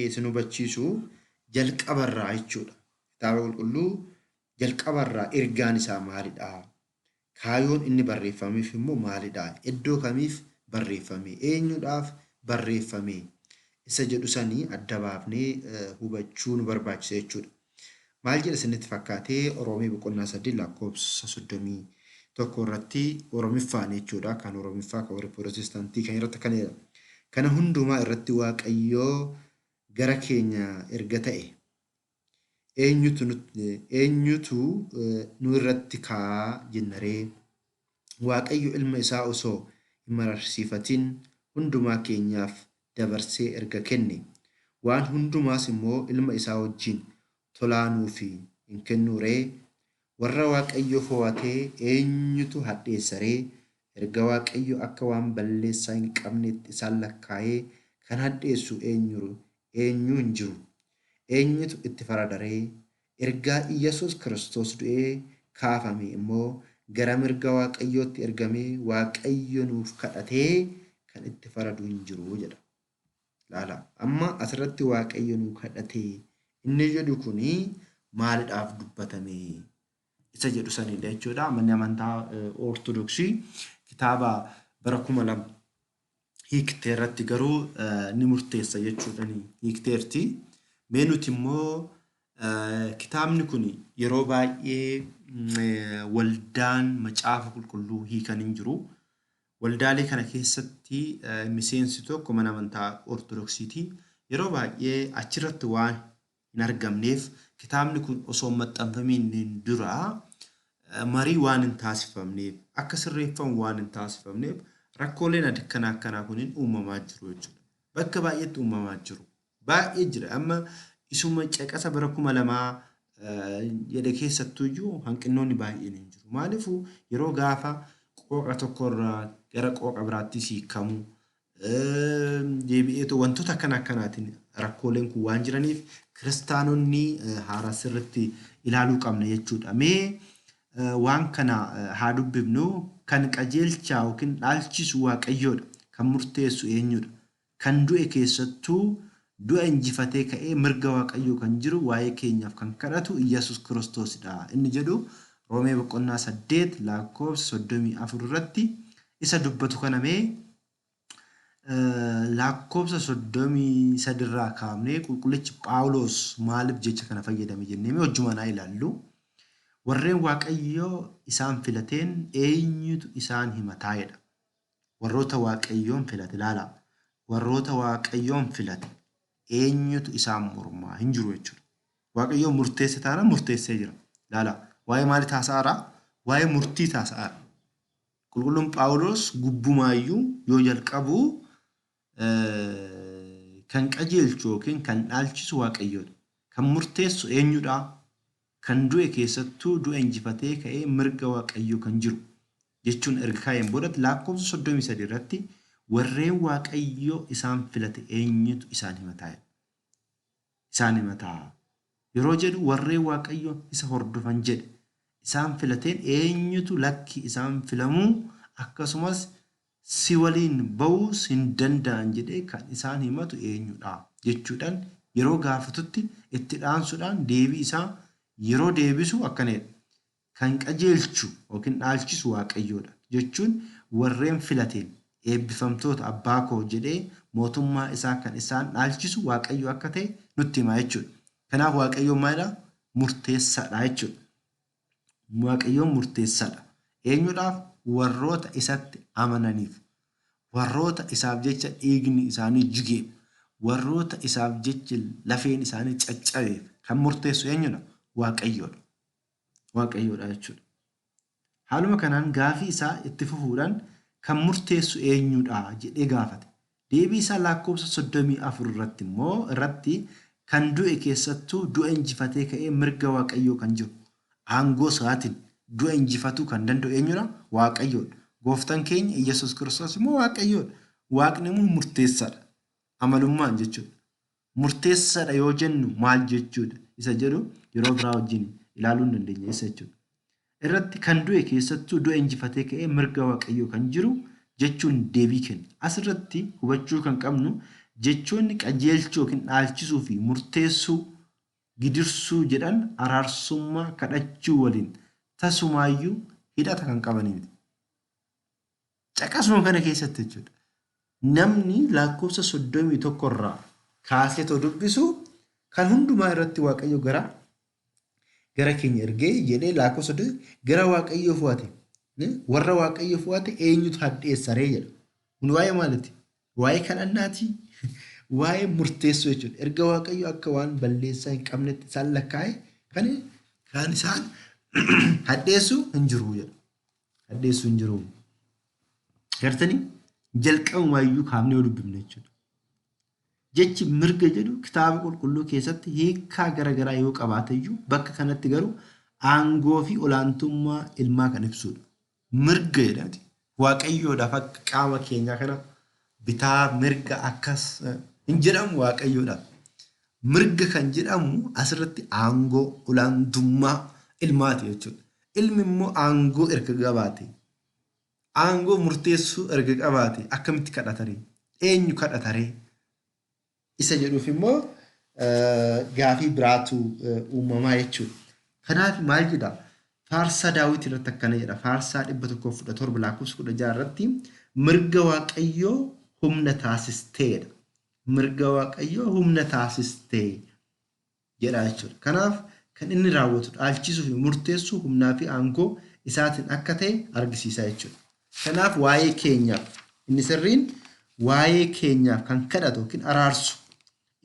[SPEAKER 2] isin hubachiisu jalqabarraa jechuudha. Kitaaba qulqulluu jalqabarraa ergaan isaa maalidha? Kaayoon inni barreeffameef immoo maalidha? Iddoo kamiif barreeffame? Eenyudhaaf barreeffame? Isa jedhu sanii adda baafnee hubachuu nu barbaachisa jechuudha. Maal jedha isinitti fakkaatee Roomee boqonnaa 8 lakkoofsa 31 irratti Oromiffaan jechuudha. Kan Oromiffaa kan warra Pirootestaantii kan irratti kan jedhamu. Kana hundumaa irratti Waaqayyoo gara keenya erga ta'e eenyutu nu irratti ka'aa jennaree? Waaqayyo ilma isaa osoo hin mararsiifatin hundumaa keenyaaf dabarsee erga kenne waan hundumaas immoo ilma isaa wajjin tolaanuuf hin kennuree? Warra Waaqayyo fo'atee eenyutu hadheessaree? Erga Waaqayyo akka waan balleessaa hin qabnetti isaan lakkaa'ee kan hadheessu eenyu hin jiru? Eenyutu itti faradaree? Ergaa Iyyasuus Kiristoos du'ee kaafame immoo gara mirga Waaqayyootti ergamee Waaqayyo nuuf kadhatee kan itti faradu hin jiru jedha. Laala amma asirratti Waaqayyo nuuf kadhatee inni jedhu kuni maalidhaaf dubbatame
[SPEAKER 1] isa jedhu sanidha jechuudha. Manni amantaa Ortodoksii kitaaba bara 2000 hiiktee irratti garuu ni murteessa jechuudha ni hiikteerti. Mee nuti immoo kitaabni kun yeroo baay'ee waldaan macaafa qulqulluu hiikan hin jiru. Waldaalee kana keessatti miseensi tokko mana amantaa Ortodoksiiti. Yeroo baay'ee achirratti waan hin argamneef kitaabni kun osoo maxxanfamiin dura marii waan hin taasifamneef akka sirreeffamu waan hin taasifamneef rakkooleen akkanaa kuniin uumamaa jiru jechuudha. Bakka baay'eetti uumamaa jiru. Baay'ee jira. Amma isuma caqasa bara 2000 jedhe keessattuu iyyuu hanqinoonni baay'een hin jiru. Maaliifuu yeroo gaafa qooqa tokkorraa gara qooqa biraatti hiikamu deebi'eetu wantoota akkanaatiin rakkooleen kun waan jiraniif kiristaanonni haaraa sirriitti ilaaluu qabna jechuudha. Mee waan kana haa dubbifnu. Kan qajeelchaa yookiin dhaalchisu Waaqayyoodha. Kan murteessu eenyudha? Kan du'e keessattuu du'a injifatee ka'ee mirga Waaqayyoo kan jiru waa'ee keenyaaf kan kadhatu Iyyasuus Kiristoosidha. Inni jedhu Roomee boqonnaa 8 lakkoofsa 34 irratti isa dubbatu kana mee lakkoofsa 33 irraa kaafnee qulqullichi Phaawulos maaliif jecha kana fayyadame jennee mee wajjumaan haa ilaallu. Warreen Waaqayyoo isaan filateen eenyutu isaan himataa jedha. Warroota Waaqayyoon filate ilaala. Warroota Waaqayyoon filate eenyutu isaan mormaa hin jiru jechuudha. Waaqayyoon murteesse taana murteessee jira. Ilaala. Waa'ee maalii taasa'aara? Waa'ee murtii taasa'aara. Qulqulluun Phaawulos gubbumaayyuu yoo jalqabu kan qajeelchu yookiin kan dhaalchisu Waaqayyoodha. Kan murteessu eenyudha? Kan du'e keessattuu du'a injifatee ka'ee mirga Waaqayyoo kan jiru jechuun erga kaa'een boodatti lakkoofsa 33 irratti warreen Waaqayyoo isaan filate eenyutu isaan himataa? Isaan himataa. Yeroo jedhu warreen Waaqayyoo isa hordofan jedhe isaan filateen eenyutu lakki isaan filamuu akkasumas si waliin ba'uus hin danda'an jedhee kan isaan himatu eenyudha jechuudhaan yeroo gaafatutti itti dhaansuudhaan deebii isaa yeroo deebisu akkanedha. Kan qajeelchu yookiin dhaalchisu Waaqayyoodha jechuun warreen filateen eebbifamtoota abbaa koo jedhee mootummaa isaa kan isaan dhaalchisu Waaqayyo akka ta'e nutti hima jechuudha. Kanaaf Waaqayyoon maalidha? Murteessaadha jechuudha. Waaqayyoon murteessaadha. Eenyudhaaf? Warroota isatti amananiif. Warroota isaaf jecha dhiigni isaanii jigeef. Warroota isaaf jecha lafeen isaanii caccabeef kan murteessu eenyudha? Waaqayyoodha. Waaqayyoodha jechuudha. Haaluma kanaan gaafii isaa itti fufuudhaan kan murteessu eenyudha jedhee gaafate. Deebii isaa lakkoofsa 34 irratti immoo kan du'e keessattuu du'a injifatee ka'ee mirga Waaqayyoo kan jiru. Aangoo isaatiin du'a injifatuu kan danda'u eenyudha? Waaqayyoodha. Gooftaan keenya Iyyasuus Kiristoos immoo Waaqayyoodha. Waaqni immoo murteessaadha. Amalummaan jechuudha. Murteessaadha yoo jennu maal jechuudha? Isa jedhu yeroo biraa wajjin ilaaluu hin dandeenya isa jechuudha. Irratti kan du'e keessattuu du'a injifatee ka'ee mirga Waaqayyoo kan jiru jechuun deebii kenna. Asirratti hubachuu kan qabnu jechoonni qajeelchuu yookiin dhaalchisuu fi murteessuu gidirsuu jedhan araarsummaa kadhachuu waliin tasumaayyuu hidhata kan qabanidha. Caqasuma kana keessatti jechuudha. Namni lakkoofsa 31 irraa kaasee too dubbisu kan hundumaa irratti Waaqayyo gara keenya ergee jedhee lakkoofsa gara Waaqayyoo fu'ate. Warra Waaqayyoo fu'ate eenyutu hadheessaree jedha. Kun waa'ee maaliiti? Waa'ee kadhannaatii. Waa'ee murteessuu jechuudha. Erga Waaqayyo akka waan balleessaa hin qabnetti isaan lakkaa'e kan isaan hadheessuu hin jiru jedha. Hadheessuu hin jiru. Gartanii jalqabumaayyuu kaafnee yoo dubbifne jechuudha. Jechi mirga jedhu kitaaba qulqulluu keessatti hiikaa garaagaraa yoo qabaateyyuu bakka kanatti garuu aangoo fi olaantummaa ilmaa kan ibsudha. Mirga jedhati. Waaqayyoodhaaf akka qaama keenyaa kana bitaa mirga akkas hin jedhamu Waaqayyoodhaaf. Mirga kan jedhamu asirratti aangoo olaantummaa ilmaati jechuudha. Ilmi immoo aangoo erga qabaate. Aangoo murteessuu erga qabaate akkamitti kadhataree? Eenyu kadhataree? Isa jedhuuf immoo gaafii biraatu uumamaa jechuudha. Kanaaf maal jedha?
[SPEAKER 2] faarsaa daawit irratti akkana jedha. Faarsaa 117 lakkoofsa 16 irratti mirga waaqayyoo humna taasisteedha. Mirga waaqayyoo humna taasistee jedha jechuudha. Kanaaf kan inni raawwatu dhaalchisuu fi murteessuu humnaa fi aangoo isaatiin akka ta'e argisiisa jechuudha. Kanaaf waa'ee keenyaaf inni sirriin waa'ee keenyaaf kan kadhatu yookiin araarsu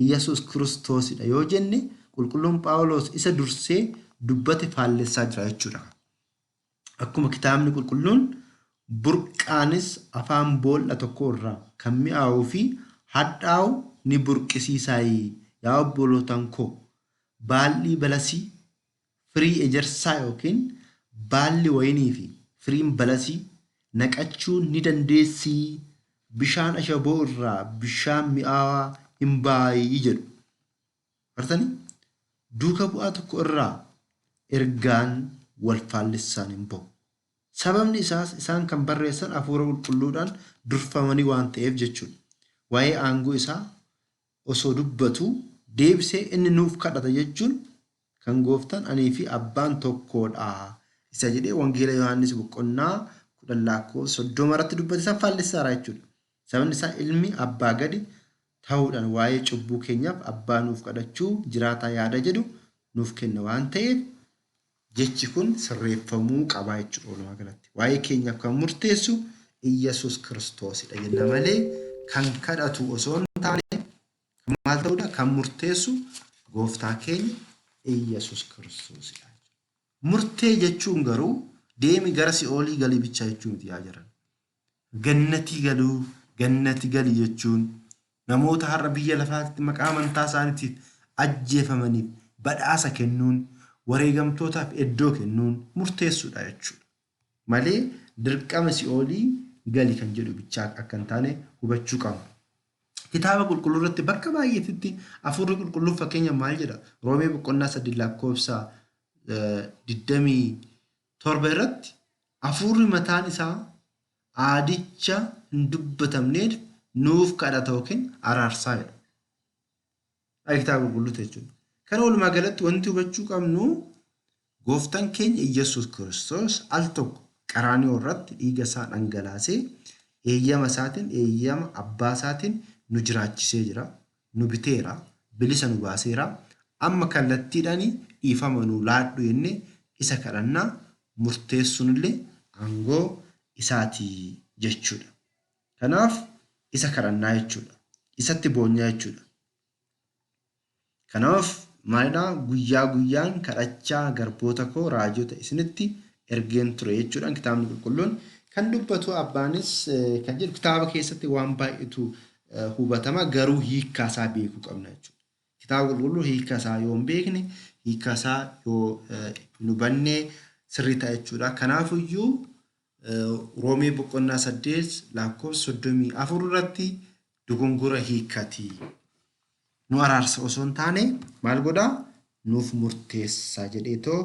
[SPEAKER 2] Iyyasuus Kiristoosidha yoo jenne qulqulluun Phaawulos isa dursee dubbate faallessaa jira jechuudha. Akkuma kitaabni qulqulluun burqaanis afaan boolla tokko irraa kan mi'aawuu fi hadhaa'u ni burqisiisaayi yaa obbolootan koo baalli balasii firii ejersaa yookiin baalli wayinii fi firiin balasii naqachuu ni dandeessii bishaan ashaboo irraa bishaan mi'aawaa hin baay'ii jedhu. Bartanii duuka bu'aa tokko irraa ergaan wal faallessaan hin ba'u. Sababni isaas isaan kan barreessan hafuura qulqulluudhaan durfamanii waan ta'eef jechuudha. Waa'ee aangoo isaa osoo dubbatu deebisee inni nuuf kadhata jechuun kan gooftaan anii fi abbaan tokkodha. Isa jedhee wangeela Yohaannis boqonnaa 10 lakkoofsa 30 irratti dubbate san faallessaadha jechuudha. Sababni isaa ilmi abbaa gadi ta'uudhaan waa'ee cubbuu keenyaaf abbaa nuuf kadhachuu jiraataa yaada jedhu nuuf kenna waan ta'eef jechi kun sirreeffamuu qaba jechuudha. Walumaa galatti waa'ee keenyaaf kan murteessu Iyyasuus Kiristoosidha jenna malee kan kadhatu osoo hin taane maal ta'uudha kan murteessu gooftaa keenya Iyyasuus Kiristoosidha. Murtee jechuun garuu deemi gara si'oolii galii bichaa jechuun miti yaa jiran. Gannati galii jechuun namoota har'a biyya lafaatti maqaa amantaa isaaniitiif ajjeefamaniif badhaasa kennuun wareegamtootaaf iddoo kennuun murteessuudha jechuudha. Malee dirqama si'oolii galii kan jedhu bichaa akka hin taane hubachuu qabna. Kitaaba qulqulluu irratti bakka baay'eetti hafuurri qulqulluun fakkeenya maal jedha? Roomee boqonnaa 3 lakkoofsa 27 irratti hafuurri mataan isaa aadicha hin dubbatamneef nuuf kadhata yookiin araarsaa jedha. Kitaaba qulqulluu jechuudha. Kana walumaa galatti wanti hubachuu qabnu gooftaan keenya Iyyasuus Kiristoos al tokko qaraanioo irratti dhiiga isaa dhangalaasee eeyyama isaatiin eeyyama abbaa isaatiin nu jiraachisee jira. Nu biteera. Bilisa nu baaseera. Amma kallattiidhaan dhiifama nu laadhu jennee isa kadhannaa murteessuun illee aangoo isaatii jechuudha. Kanaaf isa kadhannaa jechuudha. Isatti boonyaa jechuudha. Kanaaf maalidhaa guyyaa guyyaan kadhachaa garboota koo raajota isinitti ergeen ture jechuudhaan kitaabni qulqulluun kan dubbatu abbaanis kan jedhu kitaaba keessatti waan baay'eetu hubatama garuu hiikkaa isaa beekuu qabna jechuudha. Kitaaba qulqulluu hiikkaa isaa yoo hin beekne hiikkaa isaa yoo hin hubanne sirrii ta'a jechuudha. Kanaafiyyuu Roomee boqonnaa 8 lakkoofsa 34 irratti dogongora hiikkatii. Nu araarsa osoo hin taane maal godhaa nuuf murteessaa jedheetoo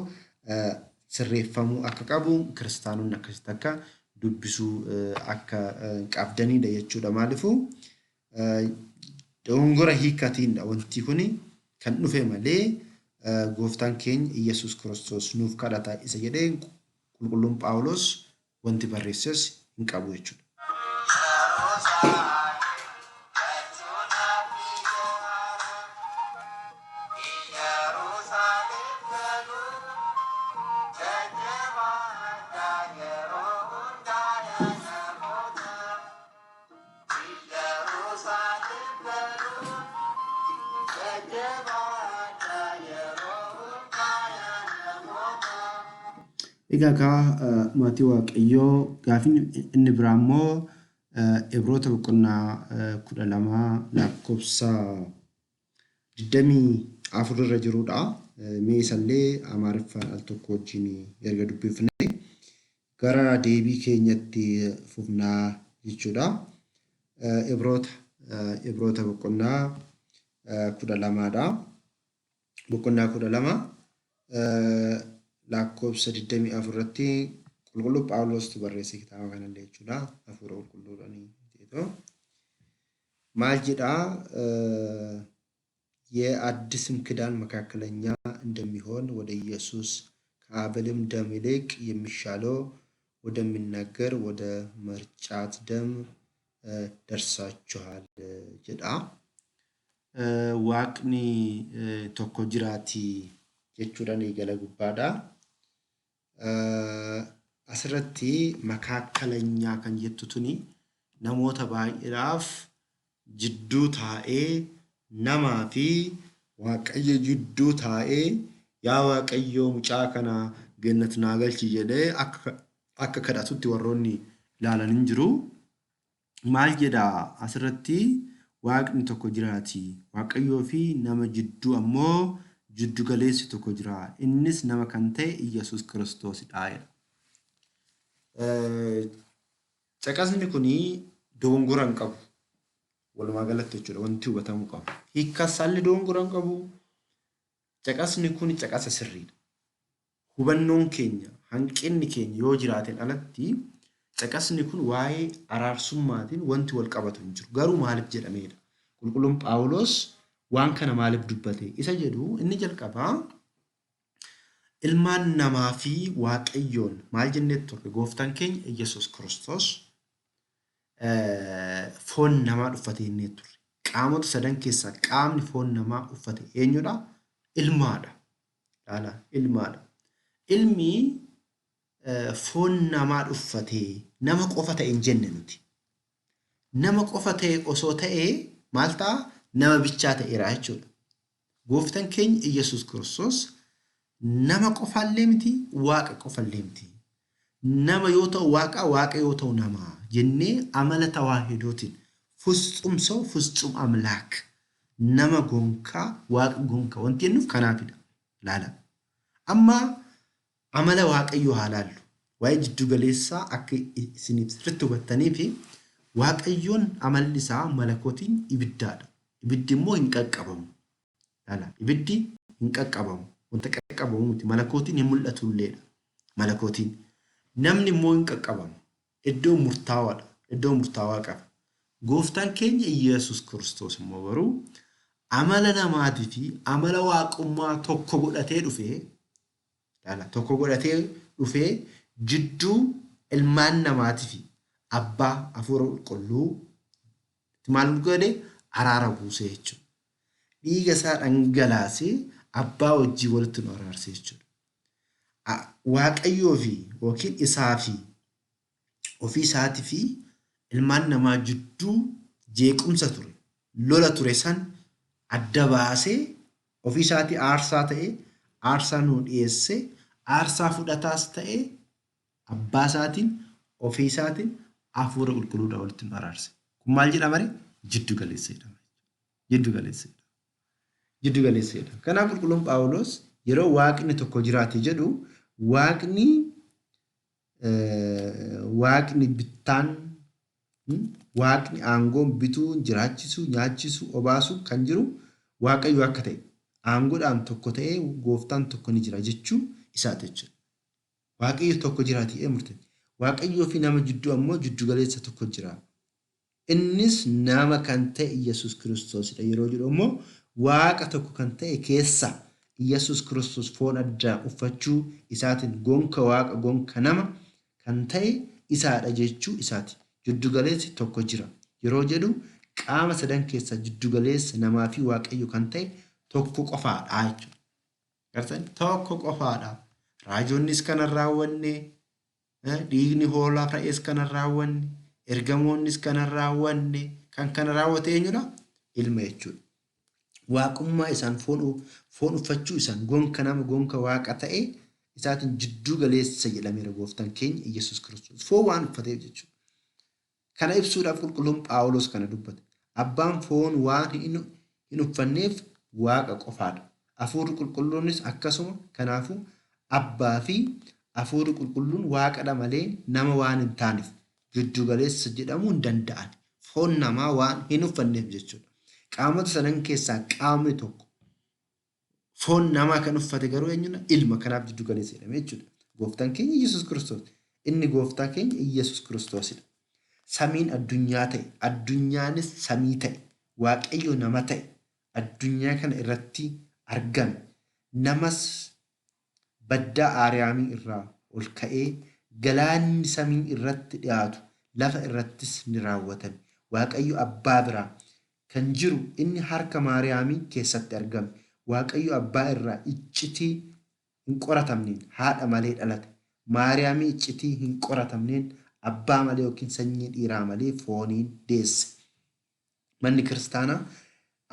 [SPEAKER 2] sirreeffamuu akka qabu kiristaanonni akkasitti akka dubbisuu akka qabdanidha jechuudha. Maaliifuu dogongora hiikkatiinidha wanti kun kan dhufe malee gooftaan keenya Iyyasuus Kiristoos nuuf kadhata isa jedhee qulqulluun Phaawulos wanti barreesses hin qabu jechuudha. Egaa maatii waaqayyoo gaafin inni biraa immoo Ibroota boqonnaa 12 lakkoofsa 24 irra jirudha. Mee isallee Amaariffaan al tokko wajjin erga dubbifne gara deebii keenyatti fufnaa jechuudha. Ibroota boqonnaa 12dha. Boqonnaa 12 lakkoofsa 24 irratti qulqulluu Phaawulos barreesse kitaaba kanallee jechuudha. Hafuura qulqulluudhaan jechuudha. ማል ጅዳ የአዲስም ኪዳን መካከለኛ እንደሚሆን ወደ ኢየሱስ ከአቤልም ደም ይልቅ የሚሻለው ወደሚነገር ወደ መርጫት ደም ደርሳችኋል ጀዳ waaqni tokko jiraati jechuudhaan eegala gubbaadha. Asirratti makaakkalañyaa kan jettu tuni namoota baay'eedhaaf jidduu taa'ee namaa fi waaqayyo jidduu taa'ee yaa waaqayyoo mucaa kana gannat naa galchi jedhee akka kadhatutti warroonni ilaalan hin jiru. Maal jedhaa asirratti waaqni tokko jiraati. Waaqayyoo fi nama jidduu ammoo jiddu galeessi tokko jira. Innis nama kan ta'e Iyyasuus Kiristoosidha. Caqasni kuni dogongora hin qabu. Walumaa galatti jechuudha wanti hubatamuu qabu. Hiikkasaalli dogongora hin qabu. Caqasni kuni caqasa sirriidha. Hubannoon keenya hanqinni keenya yoo jiraateen alatti caqasni kun waa'ee araarsummaatiin wanti wal qabatu hin jiru. Garuu maaliif jedhameedha? Qulqulluun Phaawulos waan kana maaliif dubbate? Isa jedhu inni jalqabaa ilmaan namaa fi waaqayyoon maal jennee turre? Gooftaan keenya Iyyasuus Kiristoos foon namaa uffate jennee turre. Qaamota sadan keessaa qaamni foon namaa uffate eenyudha? Ilmaadha. Ilaala, ilmaadha. Ilmi foon namaa uffatee nama qofa ta'e hin jenne nuti. Nama qofa ta'e osoo ta'ee maal ta'a? Nama bichaa ta'eera jechuudha. Gooftaan keenya Iyyasuus Kiristoos nama qofaallee miti, waaqa qofaallee miti. Nama yoo ta'u waaqa, waaqa yoo ta'u nama jennee amala tawaahidootiin ፍጹም ሰው ፍጹም አምላክ nama gonkaa waaqa gonkaa wanti jennuuf kanaafidha. Laala. Amma amala waaqayyoo haa laallu. Waa'ee jiddu galeessaa akka isiniif sirriitti hubattanii fi waaqayyoon amalli isaa malakootiin ibiddaadha. Ibiddi immoo hin qaqqabamu. Laala. Ibiddi hin qaqqabamu. Wanta qaqqabamu miti. Malakootiin hin mul'atu illeedha. Malakootiin. Namni immoo hin qaqqabamu. Iddoo murtaawaadha. Iddoo murtaawaa qaba. Gooftaan keenya Iyyasuus Kiristoos immoo garuu amala namaatii fi amala waaqummaa tokko godhatee dhufee jidduu ilmaan namaatii fi abbaa hafuura qulqulluu maal godhe araara buusee jechuudha. Dhiiga isaa dhangalaasee abbaa wajjii walitti nu araarsee jechuudha. Waaqayyoo fi yookiin isaa fi ofii isaatii fi ilmaan namaa jidduu jeequmsa ture, lola ture san adda baasee ofii isaatii aarsaa ta'ee aarsaa nu dhiyeessee aarsaa fudhataas ta'ee abbaa isaatiin ofii isaatiin hafuura qulqulluudhaan walitti nu araarse. Kun maal jedhama? Jiddu galeessa jedhama. Jiddu galeessadha. Jiddu galeessadha. Kanaaf qulqulluun Phaawulos yeroo waaqni tokko jiraate jedhu waaqni bittaan waaqni aangoon bituu, jiraachisuu, nyaachisuu, obaasuu kan jiru waaqayyo akka ta'e aangoodhaan tokko ta'ee gooftaan tokko ni jira jechuu isaati jechuudha. Waaqayyo tokko jiraatee murteesse. Waaqayyoo fi nama jidduu ammoo jiddu galeessa tokko jira. Innis nama kan ta'e Iyyasuus Kiristoosidha. Yeroo jedhu ammoo waaqa tokko kan ta'e keessa Iyyasuus Kiristoos foon addaa uffachuu isaatiin gonka waaqa gonka nama kan ta'e isaadha jechuu isaati. Jiddu galeessi tokko jira. Yeroo jedhu qaama sadan keessaa jiddu galeessa namaa fi waaqayyo kan ta'e tokko qofaadha jechuudha. Gartanii tokko qofaadha. Raajonnis kana raawwanne, dhiigni hoolaa re'ees kana raawwanne, ergamoonnis kana raawwanne, kan kana raawwate eenyudha? Ilma jechuudha. Waaqummaa isaan foon uffachuu isaan gonka nama gonka waaqa ta'e isaatiin jiddu galeessa jedhameera gooftaan keenya Iyyasuus Kiristoos. Foon waan uffateef jechuudha. Kana ibsuudhaaf qulqulluun Phaawulos kana dubbate. Abbaan foon waan hin uffanneef waaqa qofaadha. Hafuurri qulqulluunis akkasuma. Kanaafuu abbaa fi hafuurri qulqulluun waaqadha malee nama waan hin taaneef jiddu galeessa jedhamuu hin danda'an. Foon namaa waan hin uffanneef jechuudha. Qaamota sadan keessaa qaamni tokko foon namaa kan uffate garuu eenyudha? Ilma. Kanaaf jiddu galeessa jedhame jechuudha. Gooftaan keenya Iyyasuus Kiristoos. Inni gooftaa keenya Iyyasuus Kiristoosidha. Samiin addunyaa ta'e, addunyaanis samii ta'e, waaqayyo nama ta'e, addunyaa kana irratti argame, namas baddaa Aariyaamii irraa ol ka'ee galaanni samii irratti dhiyaatu lafa irrattis ni raawwatame. Waaqayyo abbaa biraa kan jiru inni harka Maariyaamii keessatti argame. Waaqayyo abbaa irraa iccitii hin qoratamneen haadha malee dhalate. Maariyaamii iccitii hin qoratamneen abbaa malee yookiin sanyii dhiiraa malee fooniin deesse. Manni kiristaanaa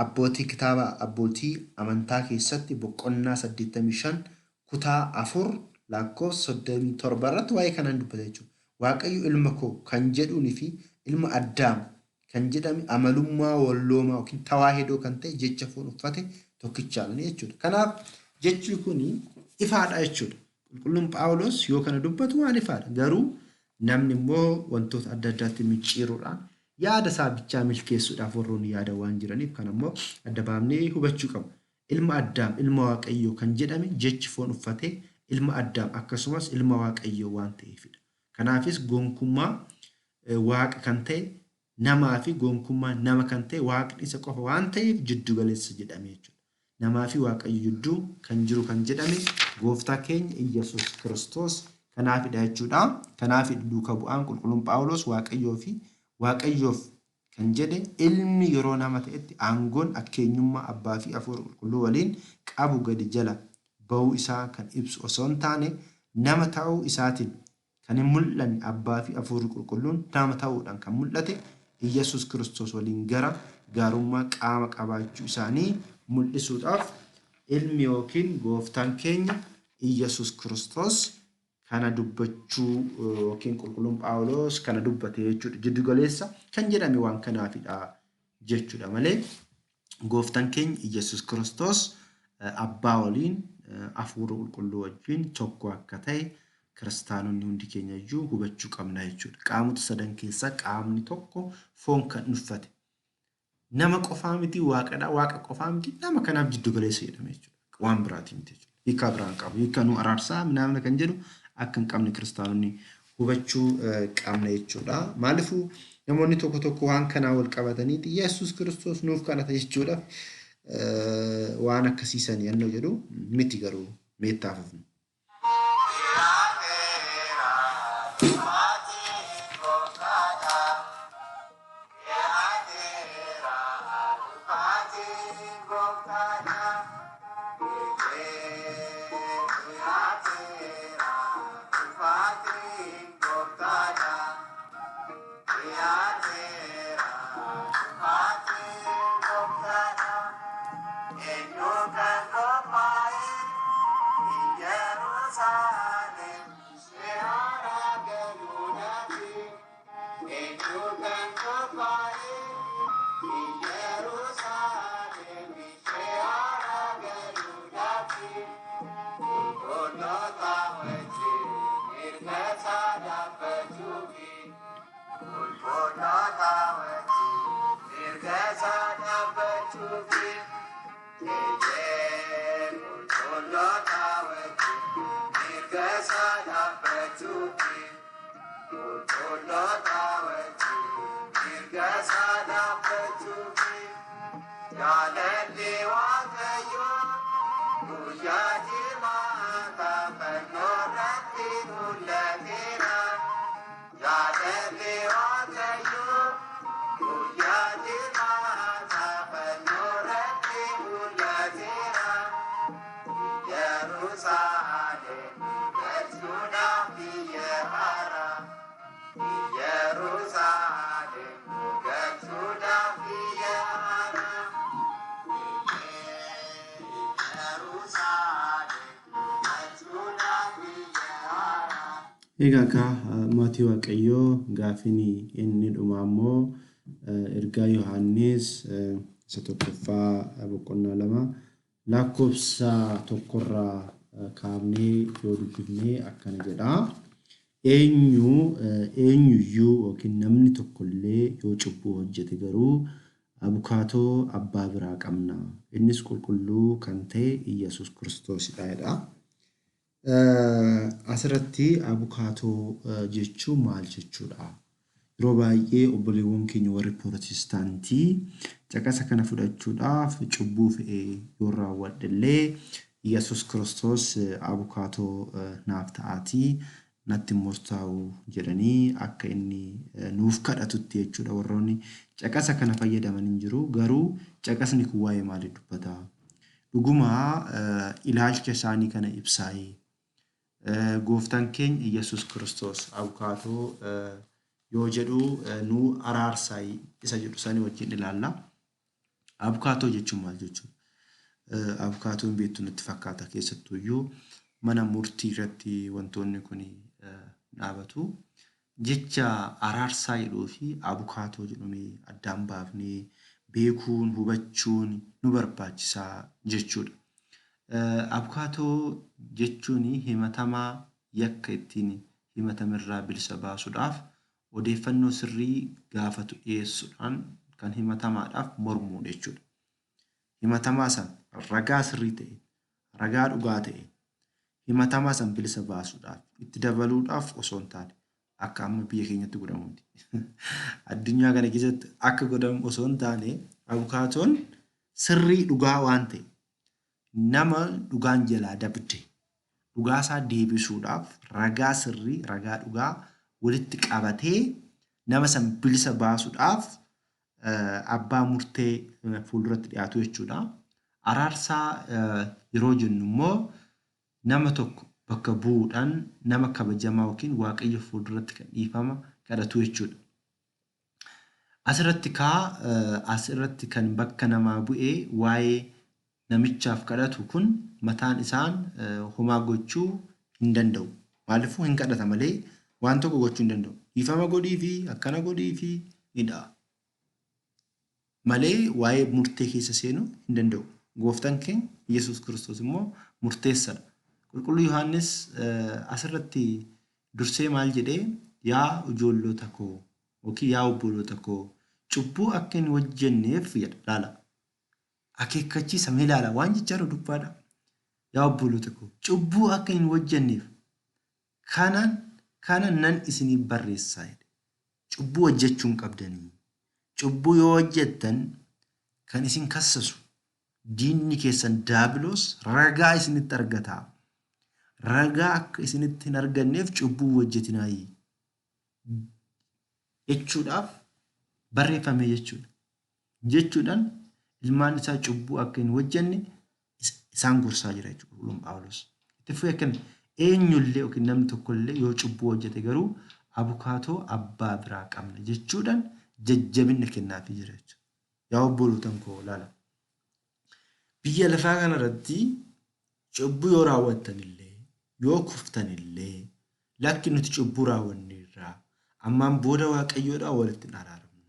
[SPEAKER 2] abbootii kitaaba abbootii amantaa keessatti boqonnaa 85 kutaa 4 lakkoofsa 37 irratti waa'ee kanaan dubbata jechuudha. Waaqayyo ilma koo kan jedhuunii fi ilma Addaam kan jedhame amalummaa walloomaa yookiin tawaahidoo kan ta'e jecha foon uffate tokkichaadha jechuudha. Kanaaf jechi kun ifaadha jechuudha. Qulqulluun Phaawulos yoo kana dubbatu waan ifaadha. Garuu namni immoo wantoota adda addaatti micciiruudhaan yaada isaa bichaa milkeessuudhaaf warroonni yaada waan jiraniif kan immoo adda baafnee hubachuu qabu. Ilma Addaam ilma Waaqayyoo kan jedhame jechi foon uffatee ilma Addaam akkasumas ilma Waaqayyoo waan ta'eefidha. Kanaafis gonkummaa waaqa kan ta'e namaa fi gonkummaa nama kan ta'e waaqni isa qofa waan ta'eef jiddu galeessa jedhame jechuudha. Namaa fi Waaqayyo jidduu kan jiru kan jedhame gooftaa keenya Iyyasuus Kiristoos kanaafidha jechuudha. Kanaaf duuka bu'aan qulqulluun Phaawulos Waaqayyoof kan jedhe ilmi yeroo nama ta'etti aangoon akkeenyummaa abbaa fi hafuura qulqulluu waliin qabu gadi jala ba'uu isaa kan ibsu osoo hin taane nama ta'uu isaatiin kan hin mul'anne abbaa fi hafuurri qulqulluun nama ta'uudhaan kan mul'ate Iyyasuus Kiristoos waliin gara gaarummaa qaama qabaachuu isaanii mul'isuudhaaf ilmi yookiin gooftaan keenya Iyyasuus Kiristoos kana dubbachuu yookiin qulqulluun Phaawulos kana dubbate jechuudha. Jiddu galeessa kan jedhame waan kanaafidha jechuudha malee gooftaan keenya Iyyasuus Kiristoos abbaa waliin hafuura qulqulluu wajjin tokko akka ta'e kiristaanonni hundi keenya iyyuu hubachuu qabna jechuudha. Qaamota sadan keessaa qaamni tokko foon kan uffate. Nama qofaa miti waaqadha. Waaqa qofaa miti nama kanaaf jiddu galeessa jedhame jechuudha. Waan biraatii miti jechuudha. Hiika biraan qabu. Hiika nu araarsaa minaamna kan jedhu akka hin qabne kiristaanonni hubachuu qabna jechuudha. Maaliifuu namoonni tokko tokko waan kanaa wal qabatanii Yesuus Kiristoos nuuf kadhata jechuudhaaf waan akkasiisanii yannoo jedhu miti garuu meettaafufnu. Egaa maatii Waaqayyoo gaafiin inni dhumaa immoo ergaa Yohaannis isa tokkoffaa boqonnaa 2 lakkoofsa 1 irraa kaafnee yoo dubbifnee akkana jedha. Eenyuyyuu yookiin namni tokkollee yoo cubbuu hojjete garuu abukaatoo abbaa biraa qabna. Innis qulqulluu kan ta'e Iyyasuus Kiristoosidha jedha. Asirratti abukaatoo jechuun maal jechuudha? Yeroo baay'ee obboleewwan keenya warri Pirootestaantii caqasa kana fudhachuudhaaf cubbuu fe'ee yoo raawwadhellee Yesus Kiristoos abukaatoo naaf ta'aatii natti murtaa'u jedhanii akka inni nuuf kadhatutti jechuudha. Warroonni caqasa kana fayyadaman hin jiru. Garuu caqasni kun waa'ee maalii dubbata? Dhuguma ilaalcha isaanii kana ibsaa'ee gooftaan keenya Yesus Kiristoos abukaatoo yoo jedhu nu araarsaa isa jedhu sanii wajjin ilaalla. Abukaatoo jechuun maal jechuudha? Abukaatoon beektu natti fakkaata keessattuu iyyuu mana murtii irratti wantoonni kun dhaabatu. Jecha araarsaa jedhuu fi abukaatoo jedhamee addaan baafnee beekuun hubachuun nu barbaachisaa jechuudha. Abukaatoo jechuun himatamaa yakka ittiin himatamirraa bilisa baasuudhaaf odeeffannoo sirrii gaafatu dhiyeessuudhaan kan himatamaadhaaf mormuudha jechuudha. Himatamaa san ragaa sirrii ta'e, ragaa dhugaa ta'e, himatamaa san bilisa baasuudhaaf, itti dabaluudhaaf osoo hin taane akka amma biyya keenyatti godhamuuti. Addunyaa kana keessatti akka godhamu osoo hin taane abukaatoon sirrii dhugaa waan ta'e nama dhugaan jalaa dabde dhugaasaa deebisuudhaaf ragaa sirrii, ragaa dhugaa walitti qabatee nama san bilisa baasuudhaaf abbaa murtee fuulduratti dhiyaatu jechuudha. Araarsaa yeroo jennu immoo nama tokko bakka bu'uudhaan nama kabajamaa yookiin waaqayyo fuulduratti kan dhiifama kadhatu jechuudha. Asirratti kan bakka namaa bu'ee waa'ee namichaaf kadhatu kun mataan isaan homaa gochuu hin danda'u. Maaliifuu hin kadhata malee waan tokko gochuu hin danda'u. Dhiifama godhii fi akkana godhii fi hidhaa. Malee waa'ee murtee keessa seenuu hin danda'u. Gooftaan keenya Yesus Kiristoos immoo murteessadha. Qulqulluu Yohaannis asirratti dursee maal jedhee yaa ijoollota koo yookiin yaa obboloota koo cubbuu akka hin hojjenneef jedha laala. Akeekkachiisa mee ilaala waan jechaa jiru dubbaadha. Yaa obboloota koo cubbuu akka hin hojjenneef kana nan isinii barreessaa jedhe. Cubbuu hojjechuu hin qabdanii. Cubbuu yoo hojjettan kan isin kassasu diinni keessan daabiloos ragaa isinitti argata. Ragaa akka isinitti hin arganneef cubbuu hojjetinaayi jechuudhaaf barreeffame jechuudha. Jechuudhaan ilmaan isaa cubbuu akka hin hojjenne isaan gorsaa jira jechuudha Phaawulos. Itti fufee akkana eenyullee yookiin namni tokkollee yoo cubbuu hojjete garuu abukaatoo abbaa biraa qabna jechuudhaan jajjabina kennaafii jira jechuudha. Yaa obboloottan koo laala. Biyya lafaa kanarratti cubbuu yoo raawwattanillee yoo kuftanillee lakki nuti cubbuu raawwanneerraa ammaan booda waaqayyoodhaan walitti hin araaramnu.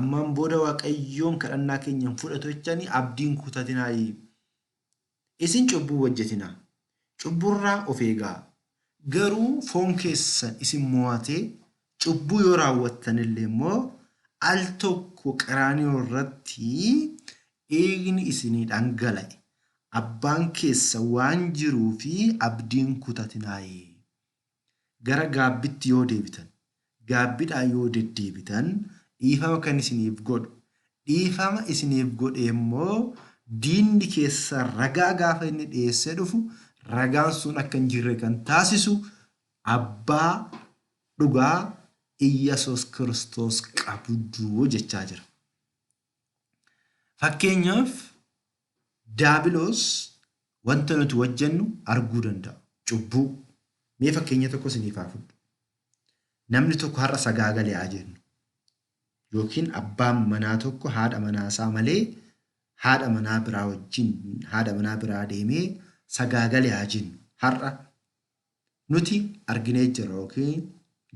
[SPEAKER 2] Ammaan booda waaqayyoon kadhannaa keenyan fudhatu jechanii abdiin kutatinaayi. Isin cubbuu hojjetinaa. Cubburraa of eegaa. Garuu foon keessan isin mo'atee cubbuu yoo raawwattanillee immoo al tokko qaraaniyoo irratti dhiigni isinii dhangala'e. Abbaan keessa waan jiruu fi abdiin kutatinaayi. Gara gaabbitti yoo deebitan, gaabbidhaa yoo deddeebitan dhiifama kan isiniif godhu. Dhiifama isiniif godhe immoo diinni keessa ragaa gaafa inni dhiyeessee dhufu ragaan sun akka hin jirre kan taasisu abbaa dhugaa Yesus Kiristoos qabduu jechaa jira. Fakkeenyaaf daabiloos wanta nuti hojjennu arguu danda'a. Cubbuu. Mee fakkeenya tokko isiniif haa fudhu. Namni tokko har'a sagaagalee haa jennu. Yookiin abbaan manaa tokko haadha manaasaa malee haadha manaa biraa wajjin haadha manaa biraa deemee sagaagalee haa jennu. Har'a nuti arginee jira yookiin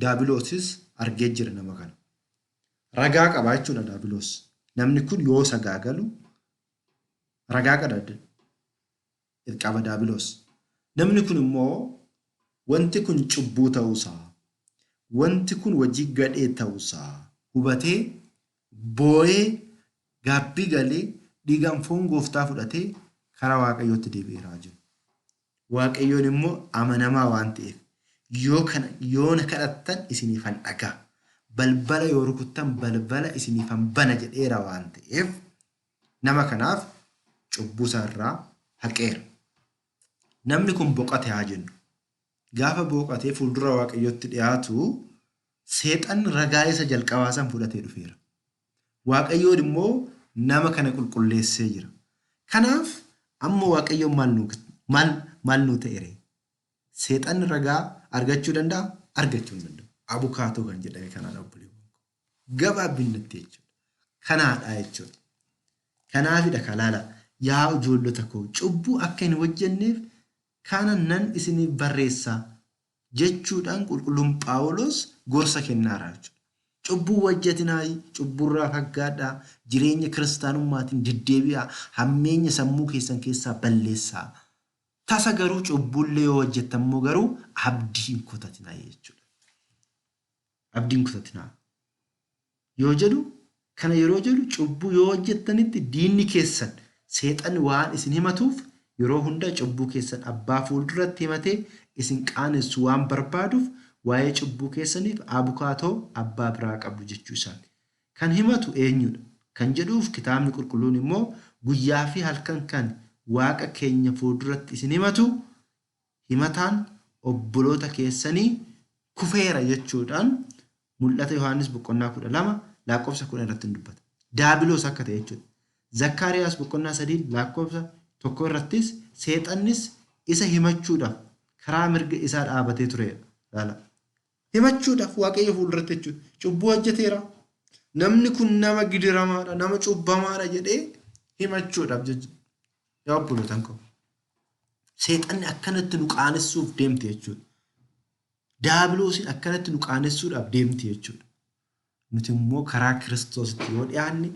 [SPEAKER 2] daabiloosis argee jira nama kana. Ragaa qaba jechuudha daabiloos. Namni kun yoo sagaagalu ragaa qaba daabiloos. Namni kun immoo wanti kun cubbuu ta'uusaa, wanti kun hojii gadhee ta'uusaa hubatee boo'ee gaabbii galee dhiigaan foon gooftaa fudhatee karaa waaqayyootti deebi'eeraa jiru. Waaqayyoon immoo amanamaa waan ta'eef yoo na kadhattan isiniifan dhagaa. Balbala yoo rukuttan balbala isiniifan bana jedheera waan ta'eef nama kanaaf cubbuu isaa irraa haqeera. namni kun boqote haa jennu. Gaafa boqotee fuuldura waaqayyootti dhiyaatu seexan ragaa isa jalqabaa san fudhatee dhufeera. Waaqayyoon immoo nama kana qulqulleessee jira. Kanaaf amma waaqayyoon maal nuu ta'e? Seexan ragaa argachuu danda'a? Argachuu hin danda'u. Abukaatoo kan jedhame kanaan obboleewwan koo. Gabaabinatti jechuudha. Kanaadha jechuudha. Kanaafidha kalaala yaa ijoollota koo cubbuu akka hin hojjenneef kana nan isiniif barreessaa jechuudhaan qulqulluun Phaawulos gorsa kennaara jechuudha. Cubbuu hojjetinaa, cubburraa fagaadhaa, jireenya kiristaanummaatiin deddeebi'aa, hammeenya sammuu keessan keessaa balleessaa. Tasa garuu cubbuullee yoo hojjettan immoo garuu abdiin kutatinaa jechuudha. Abdiin kutatinaa yoo jedhu kana yeroo jedhu cubbuu yoo hojjettanitti diinni keessan seexan waan isin himatuuf yeroo hunda cubbuu keessan abbaa fuulduratti himatee isin qaanessu waan barbaaduuf waa'ee cubbuu keessaniif abukaatoo abbaa biraa qabdu jechuu isaati. Kan himatu eenyudha? Kan jedhuuf kitaabni qulqulluun immoo guyyaa fi halkan kan waaqa keenya fuulduratti isin himatu himataan obboloota keessanii kufeera jechuudhaan mul'ata Yohaannis boqonnaa 12 lakkoofsa 10 irratti dubbata. Daabiloos akka ta'e jechuudha. Zakkaariyaas boqonnaa 3 lakkoofsa 1 irrattis seexannis isa himachuudhaaf karaa mirga isaa dhaabatee tureera. Himachuudhaaf waaqayyo fuulduratti jechuudha. Cubbuu hojjeteera. Namni kun nama gidiramaadha, nama cubbamaadha jedhee himachuudhaaf jechuudha. Yaa obboloota koo. Seexanni akkanatti nu qaanessuuf deemte jechuudha. Daabiloosiin akkanatti nu qaanessuudhaaf deemte jechuudha. Nuti immoo karaa Kiristoositti yoo dhiyaanne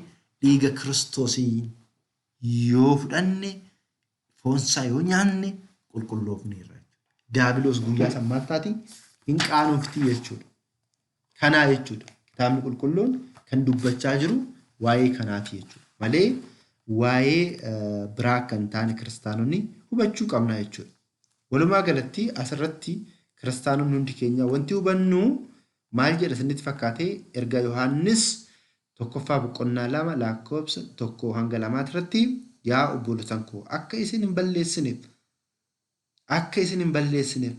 [SPEAKER 2] dhiiga Kiristoosiin yoo fudhanne foonsaa yoo nyaanne qulqulloofneerra jechuudha. Daabiloos guyyaa sammaattaatiin hin qaanofti jechuudha. Kanaa jechuudha. Kitaabni qulqulluun kan dubbachaa jiru waa'ee kanaati jechuudha. Malee waa'ee biraa kan taane kiristaanonni hubachuu qabna jechuudha. Walumaa galatti asirratti kiristaanonni hundi keenya wanti hubannu maal jedha isinitti fakkaatee erga Yohaannis 1ffaa boqonnaa 2 lakkoofsa 1 hanga 2 irratti yaa obboloota koo akka isin hin balleessineef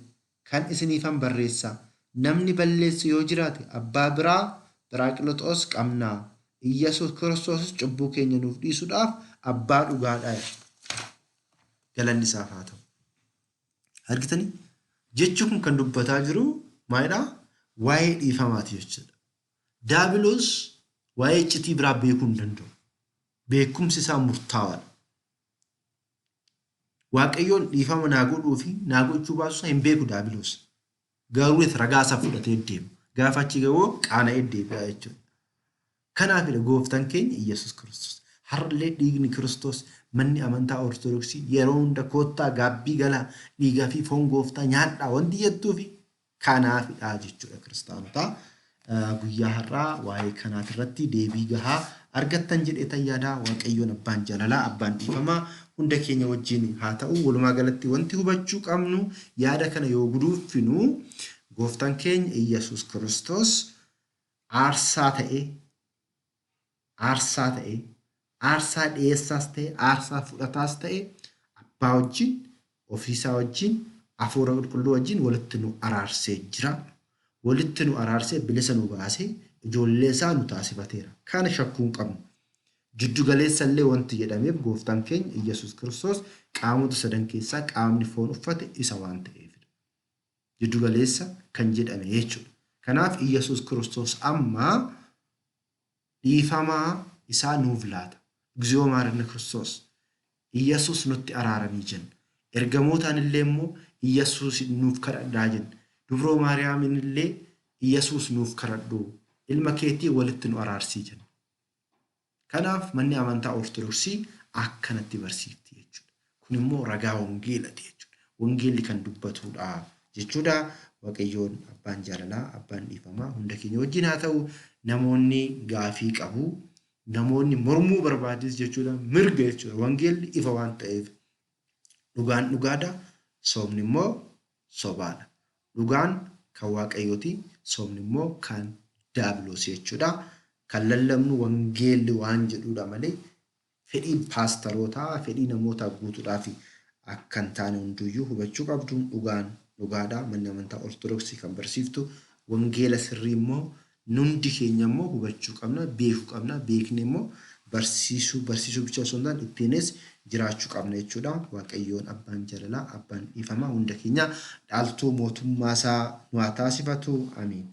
[SPEAKER 2] kan isiniifan barreessaa namni balleessu yoo jiraate abbaa biraa Piraaqilixoos qabnaa. Iyyesuus Kiristoos cubbuu keenya nuuf dhiisuudhaaf abbaa dhugaadha. Galanni isaaf haa ta'u. Argitanii jechuun kun kan dubbataa jiru maalidhaa? Waa'ee dhiifamaati jechuudha. Daabiloos waa'ee iccitii biraa beekuu hin danda'u. Beekumsi isaa murtaawaadha. Waaqayyoon dhiifama naa godhuu fi naa gochuu baasu hin beeku Daabiloos. Garuu ragaa isaa fudhatee deema. Gaafa achi ga'uu qaana'ee deebi'a jechuudha. Kanaafidha gooftaan keenya Iyyesuus Kiristoos. Har'allee dhiigni Kiristoos manni amantaa Ortodoksii yeroo hunda koottaa gaabbii galaa dhiigaa fi foon gooftaa nyaadhaa wanti jettuufi kanaafidha jechuudha kiristaanotaa. Guyyaa har'aa waa'ee kanaat irratti deebii gahaa argattan jedhee yaadaa. Waaqayyoon abbaan jaalalaa abbaan dhiifamaa hunda keenya wajjin haa ta'u. Walumaa galatti wanti hubachuu qabnu yaada kana yoo guduunfinu gooftaan keenya Iyyesuus Kiristoos aarsaa dhiyeessaas ta'e aarsaa fudhataas ta'e abbaa wajjin ofiisaa wajjin hafuura qulqulluu wajjin walitti nu araarsee jira. Walitti nu araarsee bilisa nu baasee ijoollee isaa nu taasifateera. Kana shakkuu hin qabnu. Jiddu galeessa illee wanti jedhameef gooftaan keenya Iyyesuus Kiristoos qaamota sadan keessaa qaamni foon uffate isa waan ta'eefidha. Jiddu galeessa kan jedhame jechuudha. Kanaaf Iyyesuus Kiristoos amma dhiifamaa isaa nuuf laata. እግዚኦ ማረነ ክርስቶስ ኢየሱስ nutti araaramii jenna. Ergamootaan illee immoo Iyyasuus nuuf kadhadhaa jenna. Dubroo Maariyaamin illee Iyyasuus nuuf kadhadhu. Ilma keetii walitti nu araarsii jenna. Kanaaf manni amantaa Ortodoksii akkanatti barsiifti jechuudha. Kun immoo ragaa wangeelaati jechuudha. Wangeelli kan dubbatudha jechuudha. Waaqayyoon abbaan jaalalaa abbaan dhiifamaa hunda keenya wajjin haa ta'u. Namoonni gaafii qabu. Namoonni mormuu barbaadis jechuudha. Mirga jechuudha. Wangeelli ifa waan ta'eef dhugaan dhugaadha. Soomni immoo sobaadha. Dhugaan kan waaqayyooti. Soomni immoo kan daabiloos jechuudha. Kan lallabnu wangeelli waan jedhuudha malee fedhii paastarootaa fedhii namoota guutuudhaaf akka hin taane hunduyyuu hubachuu qabdu. Dhugaadhaa manni amantaa Ortodoksii kan barsiiftu wangeela sirrii immoo nundi keenya immoo hubachuu qabna, beekuu qabna. Beekni immoo barsiisuu bicha osoo hin taane ittiinis jiraachuu qabna jechuudha. Waaqayyoon abbaan jaalalaa, abbaan dhiifamaa hunda keenya dhaaltuu mootummaa isaa nu haa taasifatu. Amiin.